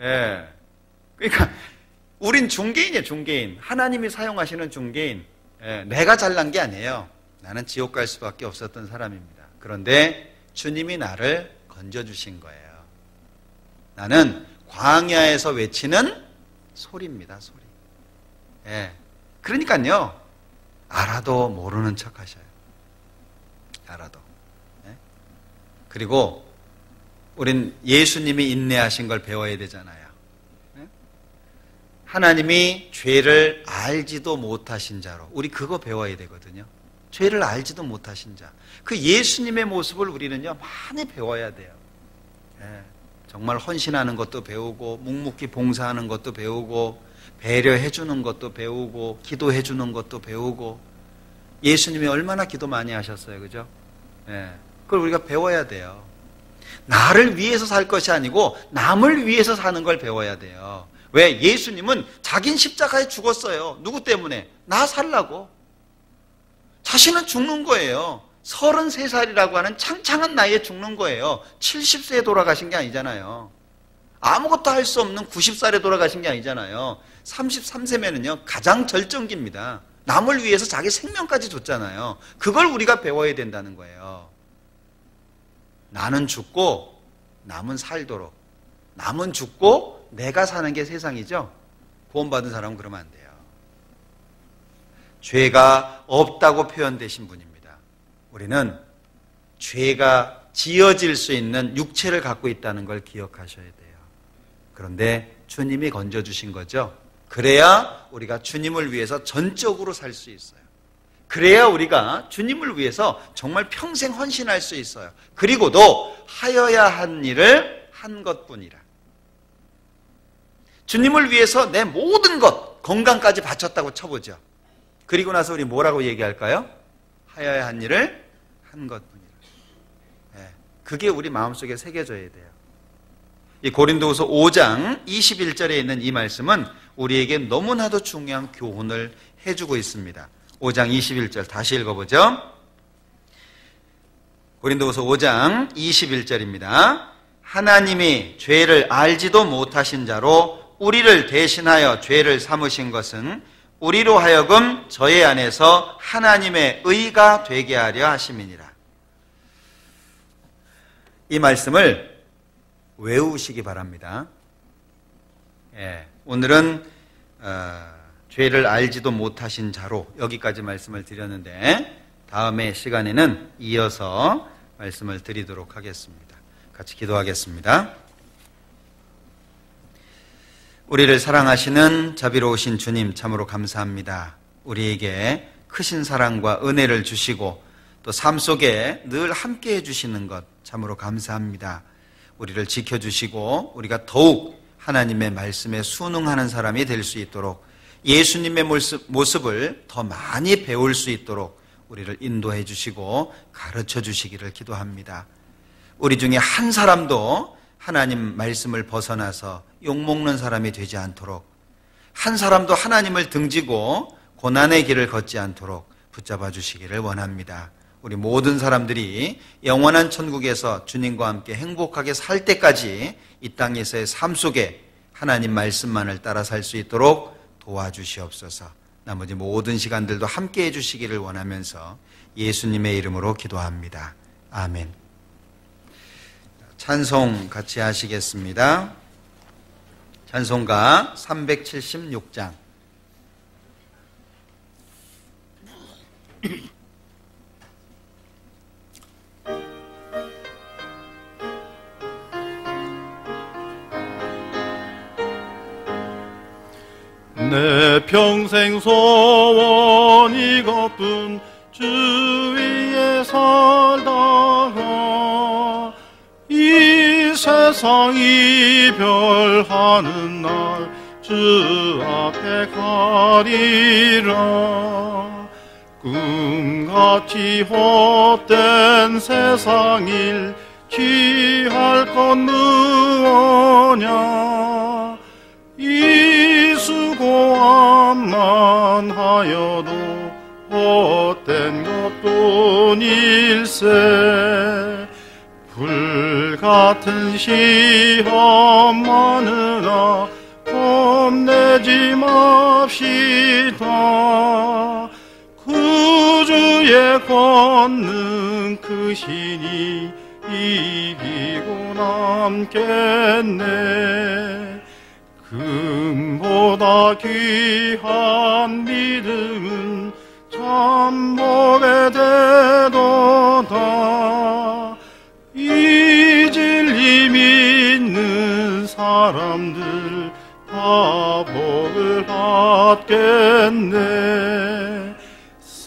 예. 그러니까 우린 중개인이에요. 중개인. 하나님이 사용하시는 중개인. 내가 잘난 게 아니에요. 나는 지옥 갈 수밖에 없었던 사람입니다. 그런데 주님이 나를 건져주신 거예요. 나는 광야에서 외치는 소리입니다. 소리. 그러니까요. 알아도 모르는 척 하셔요. 알아도. 그리고 우린 예수님이 인내하신 걸 배워야 되잖아요. 하나님이 죄를 알지도 못하신 자로, 우리 그거 배워야 되거든요. 죄를 알지도 못하신 자. 그 예수님의 모습을 우리는요 많이 배워야 돼요. 정말 헌신하는 것도 배우고 묵묵히 봉사하는 것도 배우고 배려해 주는 것도 배우고 기도해 주는 것도 배우고. 예수님이 얼마나 기도 많이 하셨어요. 그죠? 그걸 우리가 배워야 돼요. 나를 위해서 살 것이 아니고 남을 위해서 사는 걸 배워야 돼요. 왜? 예수님은 자긴 십자가에 죽었어요. 누구 때문에? 나 살라고. 자신은 죽는 거예요. 33살이라고 하는 창창한 나이에 죽는 거예요. 70세에 돌아가신 게 아니잖아요. 아무것도 할 수 없는 90살에 돌아가신 게 아니잖아요. 33세면은요 가장 절정기입니다. 남을 위해서 자기 생명까지 줬잖아요. 그걸 우리가 배워야 된다는 거예요. 나는 죽고 남은 살도록. 남은 죽고 내가 사는 게 세상이죠. 구원받은 사람은 그러면 안 돼요. 죄가 없다고 표현되신 분입니다. 우리는 죄가 지어질 수 있는 육체를 갖고 있다는 걸 기억하셔야 돼요. 그런데 주님이 건져주신 거죠. 그래야 우리가 주님을 위해서 전적으로 살 수 있어요. 그래야 우리가 주님을 위해서 정말 평생 헌신할 수 있어요. 그리고도 하여야 한 일을 한 것뿐이라. 주님을 위해서 내 모든 것, 건강까지 바쳤다고 쳐보죠. 그리고 나서 우리 뭐라고 얘기할까요? 하여야 한 일을 한 것뿐이라. 그게 우리 마음속에 새겨져야 돼요. 이 고린도후서 5장 21절에 있는 이 말씀은 우리에게 너무나도 중요한 교훈을 해주고 있습니다. 5장 21절 다시 읽어보죠. 고린도후서 5장 21절입니다. 하나님이 죄를 알지도 못하신 자로 우리를 대신하여 죄를 삼으신 것은 우리로 하여금 저의 안에서 하나님의 의가 되게 하려 하심이니라. 이 말씀을 외우시기 바랍니다. 오늘은 죄를 알지도 못하신 자로 여기까지 말씀을 드렸는데 다음에 시간에는 이어서 말씀을 드리도록 하겠습니다. 같이 기도하겠습니다. 우리를 사랑하시는 자비로우신 주님 참으로 감사합니다. 우리에게 크신 사랑과 은혜를 주시고 또 삶 속에 늘 함께 해주시는 것 참으로 감사합니다. 우리를 지켜주시고 우리가 더욱 하나님의 말씀에 순응하는 사람이 될 수 있도록 예수님의 모습을 더 많이 배울 수 있도록 우리를 인도해 주시고 가르쳐 주시기를 기도합니다. 우리 중에 한 사람도 하나님 말씀을 벗어나서 욕먹는 사람이 되지 않도록, 한 사람도 하나님을 등지고 고난의 길을 걷지 않도록 붙잡아 주시기를 원합니다. 우리 모든 사람들이 영원한 천국에서 주님과 함께 행복하게 살 때까지 이 땅에서의 삶 속에 하나님 말씀만을 따라 살 수 있도록 도와주시옵소서. 나머지 모든 시간들도 함께 해주시기를 원하면서 예수님의 이름으로 기도합니다. 아멘. 찬송 같이 하시겠습니다. 찬송가 376장. 내 평생 소원 이것뿐 주 위에 살다가 이 세상 이별하는 날 주 앞에 가리라. 꿈같이 헛된 세상일 취할 건 무엇냐. 이 수고함만 하여도 헛된 것뿐일세. 불같은 시험 많으나 겁내지 맙시다. 구주의 권능 크시니 이기고 남겠네. 금보다 귀한 믿음은 참 복의 대도다. 이 진리 믿는 사람들 다 복을 받겠네.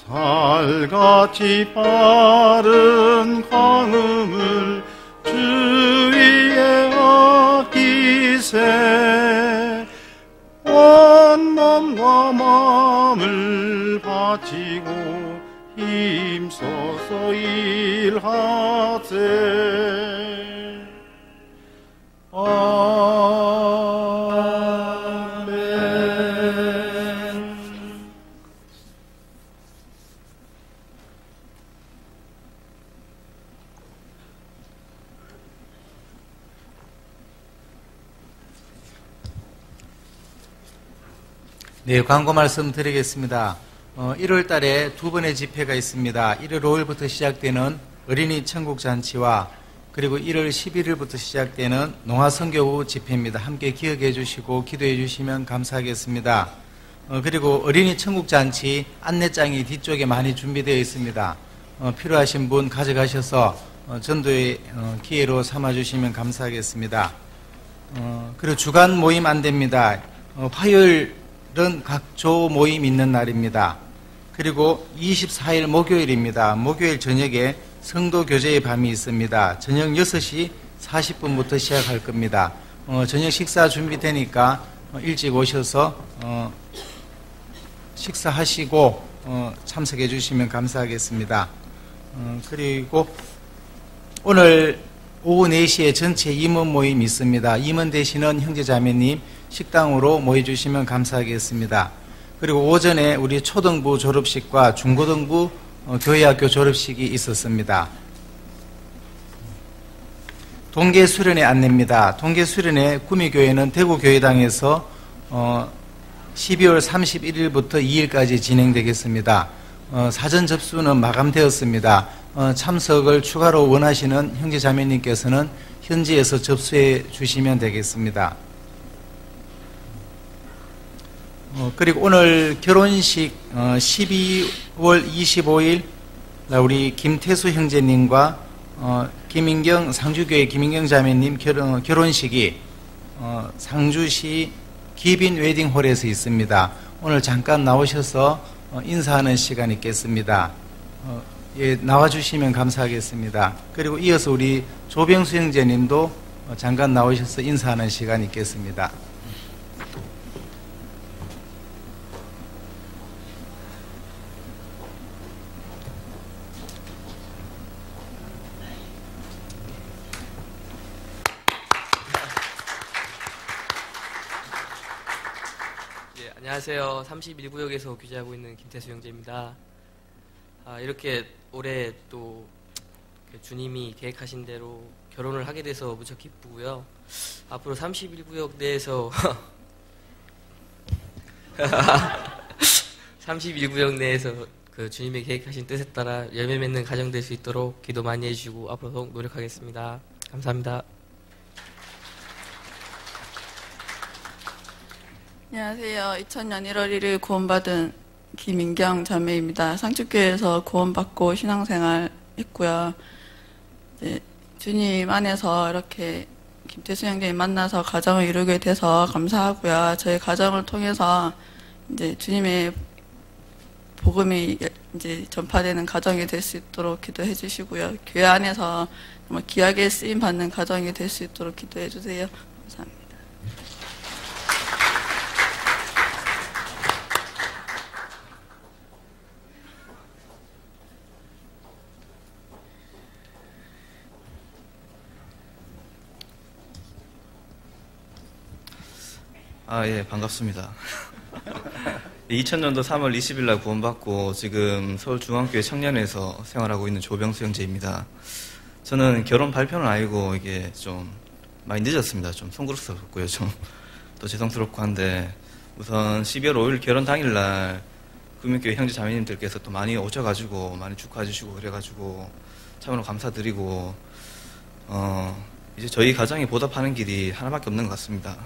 살같이 빠른 광음을 주위에 아끼세. 온 몸과 마음을 바치고 힘써서 일하세. 네, 광고 말씀 드리겠습니다. 1월 달에 두 번의 집회가 있습니다. 1월 5일부터 시작되는 어린이 천국 잔치와 그리고 1월 11일부터 시작되는 농화선교우 집회입니다. 함께 기억해 주시고 기도해 주시면 감사하겠습니다. 그리고 어린이 천국 잔치 안내장이 뒤쪽에 많이 준비되어 있습니다. 필요하신 분 가져가셔서 전도의 기회로 삼아 주시면 감사하겠습니다. 그리고 주간 모임 안 됩니다. 화요일은 각 조 모임 있는 날입니다. 그리고 24일 목요일입니다. 목요일 저녁에 성도 교제의 밤이 있습니다. 저녁 6시 40분부터 시작할 겁니다. 저녁 식사 준비되니까 일찍 오셔서 식사하시고 참석해 주시면 감사하겠습니다. 그리고 오늘 오후 4시에 전체 임원 모임 있습니다. 임원 되시는 형제자매님 식당으로 모여주시면 감사하겠습니다. 그리고 오전에 우리 초등부 졸업식과 중고등부 교회학교 졸업식이 있었습니다. 동계 수련회 안내입니다. 동계 수련회 구미교회는 대구교회당에서 12월 31일부터 2일까지 진행되겠습니다. 사전 접수는 마감되었습니다. 참석을 추가로 원하시는 형제자매님께서는 현지에서 접수해 주시면 되겠습니다. 그리고 오늘 결혼식 12월 25일 우리 김태수 형제님과 김인경 상주교회 김인경 자매님 결혼식이 상주시 기빈 웨딩홀에서 있습니다. 오늘 잠깐 나오셔서 인사하는 시간이 있겠습니다. 예, 나와주시면 감사하겠습니다. 그리고 이어서 우리 조병수 형제님도 잠깐 나오셔서 인사하는 시간이 있겠습니다. 안녕하세요. 31구역에서 교제하고 있는 김태수 형제입니다. 이렇게 올해 또 주님이 계획하신 대로 결혼을 하게 돼서 무척 기쁘고요. 앞으로 31구역 내에서 31구역 내에서 그 주님의 계획하신 뜻에 따라 열매 맺는 가정 될 수 있도록 기도 많이 해주시고 앞으로 더욱 노력하겠습니다. 감사합니다. 안녕하세요. 2000년 1월 1일 구원받은 김인경 자매입니다. 상주교회에서 구원받고 신앙생활 했고요. 주님 안에서 이렇게 김태수 형제님 만나서 가정을 이루게 돼서 감사하고요. 저희 가정을 통해서 이제 주님의 복음이 이제 전파되는 가정이 될 수 있도록 기도해 주시고요. 교회 안에서 정말 귀하게 쓰임 받는 가정이 될 수 있도록 기도해 주세요. 감사합니다. 예, 반갑습니다. 2000년도 3월 20일 날 구원받고 지금 서울중앙교회 청년회에서 생활하고 있는 조병수 형제입니다. 저는 결혼 발표는 아니고 이게 좀 많이 늦었습니다. 좀 송구스럽고요. 좀 또 죄송스럽고 한데 우선 12월 5일 결혼 당일날 구민교회 형제 자매님들께서 또 많이 오셔가지고 많이 축하해 주시고 그래가지고 참으로 감사드리고 이제 저희 가정이 보답하는 길이 하나밖에 없는 것 같습니다.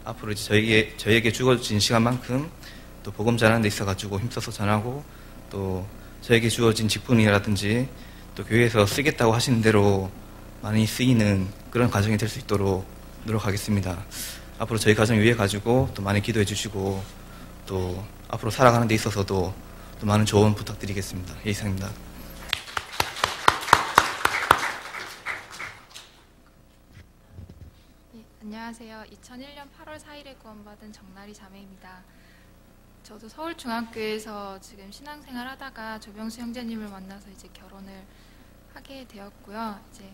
앞으로 이제 저희에게 주어진 시간만큼 또 복음 전하는 데 있어가지고 힘써서 전하고 또 저에게 주어진 직분이라든지 또 교회에서 쓰겠다고 하시는 대로 많이 쓰이는 그런 가정이 될 수 있도록 노력하겠습니다. 앞으로 저희 가정 위해 가지고 또 많이 기도해 주시고 또 앞으로 살아가는 데 있어서도 또 많은 조언 부탁드리겠습니다. 예, 이상입니다. 안녕하세요. 2001년 8월 4일에 구원받은 정나리 자매입니다. 저도 서울중앙교회에서 지금 신앙생활 하다가 조병수 형제님을 만나서 이제 결혼을 하게 되었고요. 이제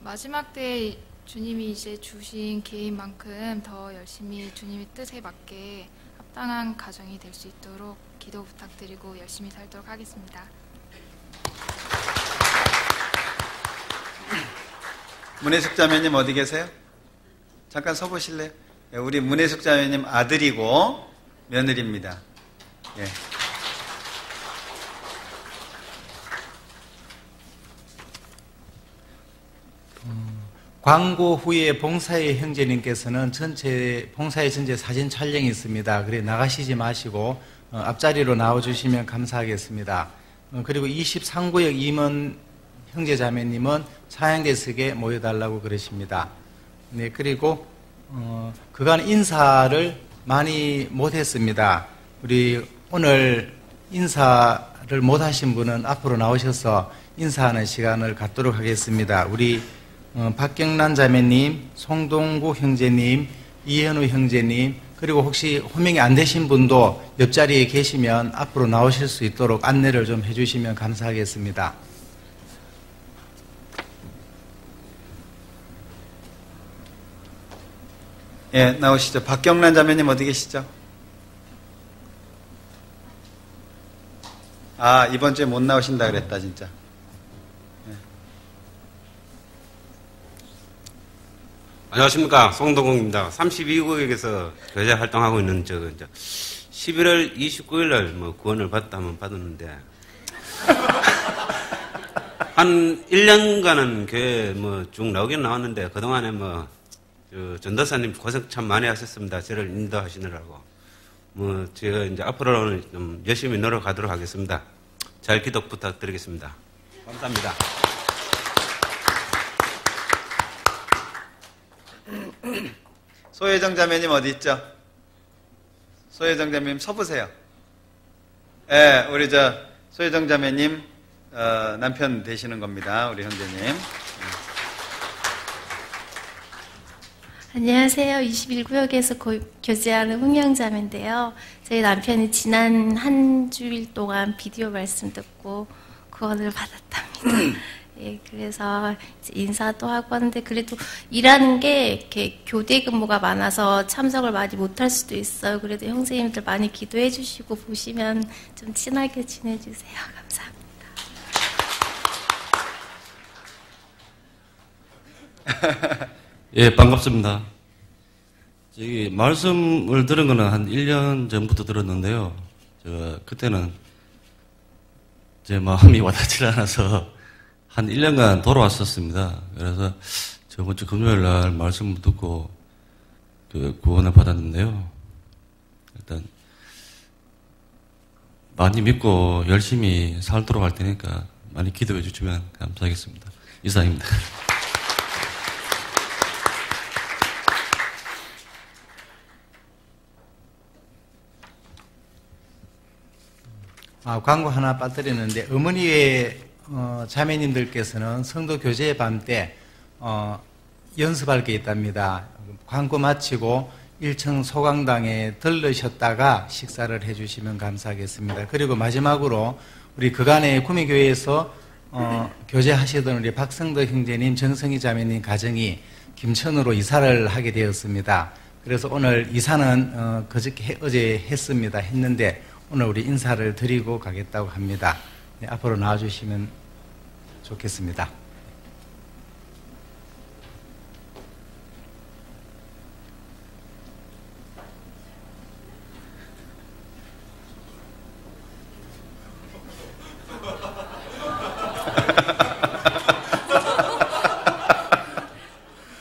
마지막 때 주님이 이제 주신 기회인 만큼 더 열심히 주님의 뜻에 맞게 합당한 가정이 될 수 있도록 기도 부탁드리고 열심히 살도록 하겠습니다. 문혜숙 자매님 어디 계세요? 잠깐 서보실래요? 우리 문혜숙 자매님 아들이고 며느리입니다. 예. 광고 후에 봉사의 형제님께서는 봉사의 전체 사진 촬영이 있습니다. 그래 나가시지 마시고 앞자리로 나와주시면 감사하겠습니다. 그리고 23구역 임원 형제자매님은 차양대석에 모여달라고 그러십니다. 네, 그리고 그간 인사를 많이 못했습니다. 우리 오늘 인사를 못하신 분은 앞으로 나오셔서 인사하는 시간을 갖도록 하겠습니다. 우리 박경란 자매님, 송동구 형제님, 이현우 형제님, 그리고 혹시 호명이 안 되신 분도 옆자리에 계시면 앞으로 나오실 수 있도록 안내를 좀 해주시면 감사하겠습니다. 예, 나오시죠. 박경란 자매님 어디 계시죠? 아, 이번 주에 못 나오신다 그랬다, 진짜. 예. 안녕하십니까. 송동국입니다. 32구역에서 교제 활동하고 있는 11월 29일 날 구원을 받다면 받았는데, 한 1년간은 교회 쭉 나오긴 나왔는데, 그동안에 전도사님 고생 참 많이 하셨습니다. 저를 인도하시느라고. 제가 이제 앞으로는 좀 열심히 노력하도록 하겠습니다. 잘 기도 부탁드리겠습니다. 감사합니다. 소혜정 자매님 어디 있죠? 소혜정 자매님 서보세요. 예, 우리 소혜정 자매님 남편 되시는 겁니다. 우리 형제님. 안녕하세요. 21구역에서 교제하는 홍영자매인데요. 저희 남편이 지난 한 주일 동안 비디오 말씀 듣고 구원을 받았답니다. 예, 그래서 이제 인사도 하고 하는데 그래도 일하는 게 이렇게 교대 근무가 많아서 참석을 많이 못할 수도 있어요. 그래도 형제님들 많이 기도해 주시고 보시면 좀 친하게 지내주세요. 감사합니다. 예, 반갑습니다. 저기 말씀을 들은 거는 한 1년 전부터 들었는데요. 그때는 제 마음이 와닿지 않아서 한 1년간 돌아왔었습니다. 그래서 저번 주 금요일 날 말씀을 듣고 구원을 받았는데요. 일단 많이 믿고 열심히 살도록 할 테니까 많이 기도해 주시면 감사하겠습니다. 이상입니다. 광고 하나 빠뜨렸는데 어머니의 자매님들께서는 성도 교제의 밤 때 연습할 게 있답니다. 광고 마치고 1층 소강당에 들르셨다가 식사를 해주시면 감사하겠습니다. 그리고 마지막으로 우리 그간의 구미교회에서 교제하시던 우리 박성덕 형제님, 정성희 자매님 가정이 김천으로 이사를 하게 되었습니다. 그래서 오늘 이사는 어제 했는데 오늘 우리 인사를 드리고 가겠다고 합니다. 네, 앞으로 나와주시면 좋겠습니다.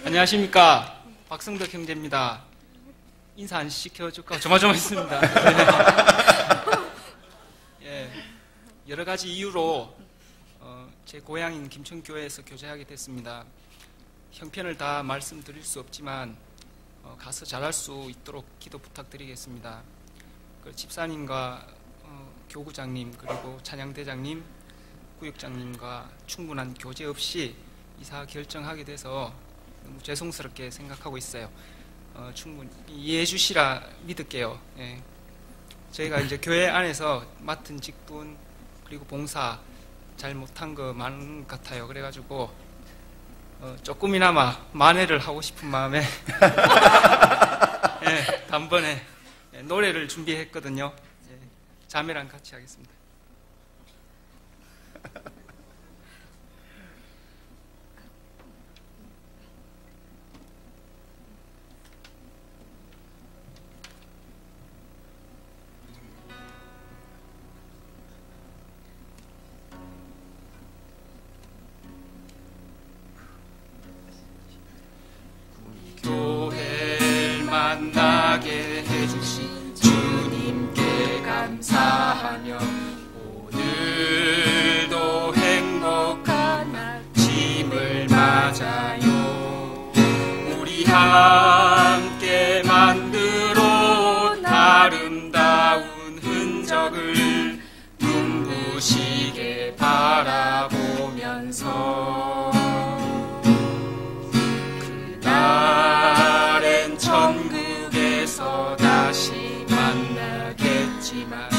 안녕하십니까, 박성덕 형제입니다. 인사 안 시켜줄까 조마조마했습니다. 예, 여러 가지 이유로 제 고향인 김천교회에서 교제하게 됐습니다. 형편을 다 말씀드릴 수 없지만 가서 잘할 수 있도록 기도 부탁드리겠습니다. 그 집사님과 교구장님 그리고 찬양대장님, 구역장님과 충분한 교제 없이 이사 결정하게 돼서 너무 죄송스럽게 생각하고 있어요. 충분히 이해해 주시라 믿을게요. 예. 저희가 이제 교회 안에서 맡은 직분 그리고 봉사 잘 못한 거 많은 것 같아요. 그래가지고 조금이나마 만회를 하고 싶은 마음에 예, 단번에 노래를 준비했거든요. 예, 자매랑 같이 하겠습니다. 교회를 만나게 해주신 주님께 감사하며 오늘도 행복한 아침을 맞아요. 우리 함께 만들어 온 아름다운 흔적을 눈부시게 바라보면서 그날엔 천국에서 다시 만나겠지만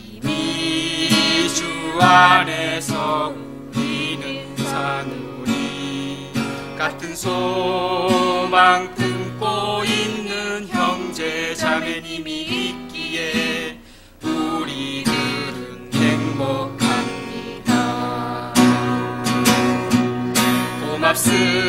이미 주 안에서 우리는 사누리. 같은 소망 품고 있는 형제 자매님이 있기에 우리들은 행복합니다. 고맙습니다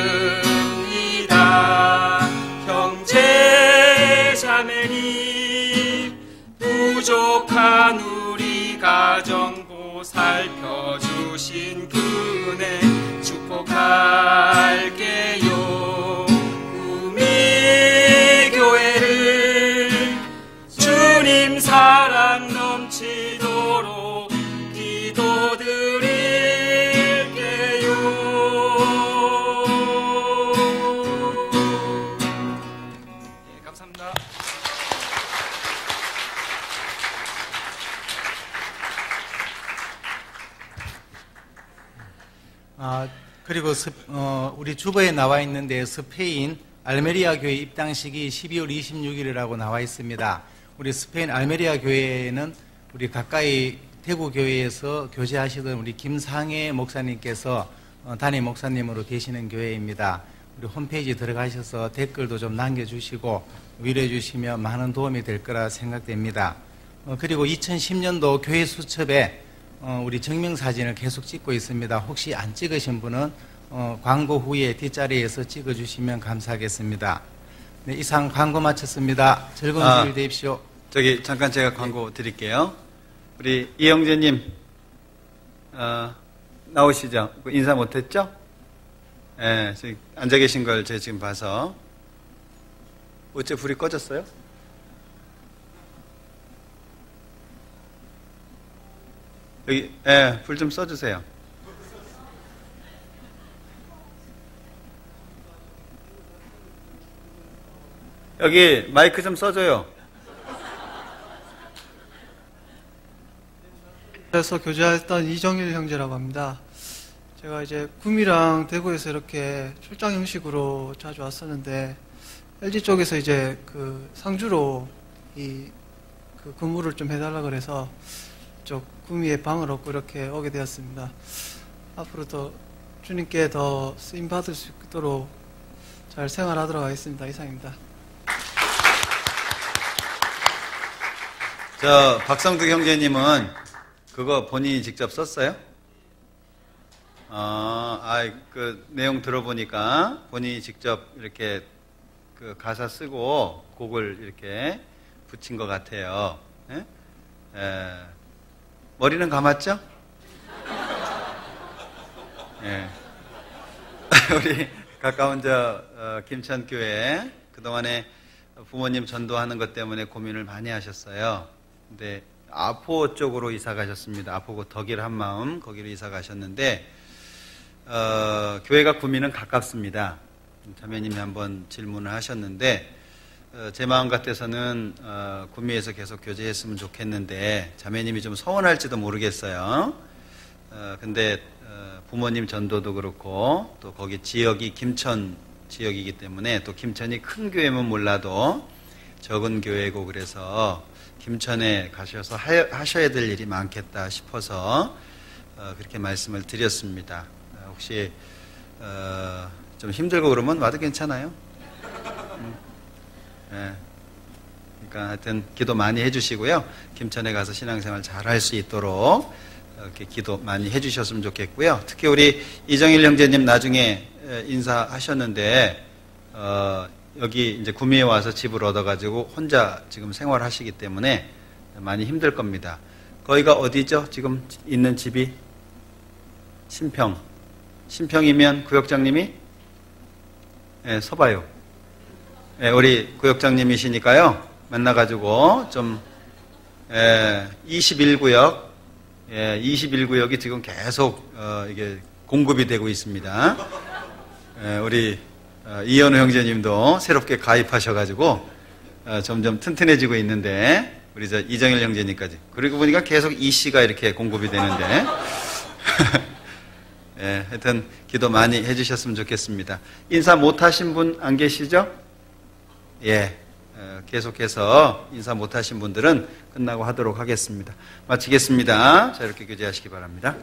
형제 자매님. 부족한 우리 가정 보살펴주신 그네 축복할게요. 구미교회를 주님 사랑 넘치도록 기도드릴게요. 예, 감사합니다. 그리고 우리 주보에 나와 있는데 스페인 알메리아 교회 입당식이 12월 26일이라고 나와 있습니다. 우리 스페인 알메리아 교회에는 우리 가까이 대구 교회에서 교제하시던 우리 김상혜 목사님께서 담임 목사님으로 계시는 교회입니다. 우리 홈페이지 들어가셔서 댓글도 좀 남겨주시고 위로해 주시면 많은 도움이 될 거라 생각됩니다. 그리고 2010년도 교회 수첩에 우리 증명사진을 계속 찍고 있습니다. 혹시 안 찍으신 분은 광고 후에 뒷자리에서 찍어주시면 감사하겠습니다. 네, 이상 광고 마쳤습니다. 즐거운 주일 되십시오. 저기 잠깐 제가 광고 드릴게요. 우리 이영재님 나오시죠? 인사 못했죠? 예, 저기 앉아 계신 걸 제가 지금 봐서. 어째 불이 꺼졌어요? 여기, 예, 불 좀 써주세요. 여기 마이크 좀 써줘요. 그래서 교제했던 이정일 형제라고 합니다. 제가 이제 구미랑 대구에서 이렇게 출장 형식으로 자주 왔었는데 LG 쪽에서 이제 그 상주로 그 근무를 좀 해달라 그래서 쪽 구미에 방을 얻고 이렇게 오게 되었습니다. 앞으로도 주님께 더 쓰임 받을 수 있도록 잘 생활하도록 하겠습니다. 이상입니다. 박성득 형제님은 그거 본인이 직접 썼어요? 그 내용 들어보니까 본인이 직접 이렇게 그 가사 쓰고 곡을 이렇게 붙인 것 같아요. 예? 머리는 감았죠? 예. 우리 가까운 김천교회 그동안에 부모님 전도하는 것 때문에 고민을 많이 하셨어요. 근데 아포 쪽으로 이사 가셨습니다. 아포구 덕일 한마음 거기로 이사 가셨는데 교회가 구미는 가깝습니다. 자매님이 한번 질문을 하셨는데 제 마음 같아서는 구미에서 계속 교제했으면 좋겠는데 자매님이 좀 서운할지도 모르겠어요. 근데 부모님 전도도 그렇고 또 거기 지역이 김천 지역이기 때문에 또 김천이 큰 교회면 몰라도 적은 교회고 그래서 김천에 가셔서 하셔야 될 일이 많겠다 싶어서 그렇게 말씀을 드렸습니다. 혹시 좀 힘들고 그러면 와도 괜찮아요? 네. 그러니까 하여튼 기도 많이 해주시고요. 김천에 가서 신앙생활 잘 할 수 있도록 이렇게 기도 많이 해주셨으면 좋겠고요. 특히 우리 이정일 형제님 나중에 인사하셨는데 여기 이제 구미에 와서 집을 얻어가지고 혼자 지금 생활하시기 때문에 많이 힘들 겁니다. 거기가 어디죠? 지금 있는 집이 신평. 신평이면 구역장님이 서봐요. 우리 구역장님이시니까요. 만나가지고 좀 21구역 21구역이 지금 계속 이게 공급이 되고 있습니다. 우리 이현우 형제님도 새롭게 가입하셔가지고 점점 튼튼해지고 있는데 우리 이정일 형제님까지 그리고 보니까 계속 이씨가 이렇게 공급이 되는데 하여튼 기도 많이 해주셨으면 좋겠습니다. 인사 못하신 분 안 계시죠? 계속해서 인사 못하신 분들은 끝나고 하도록 하겠습니다. 마치겠습니다. 자, 이렇게 교제하시기 바랍니다.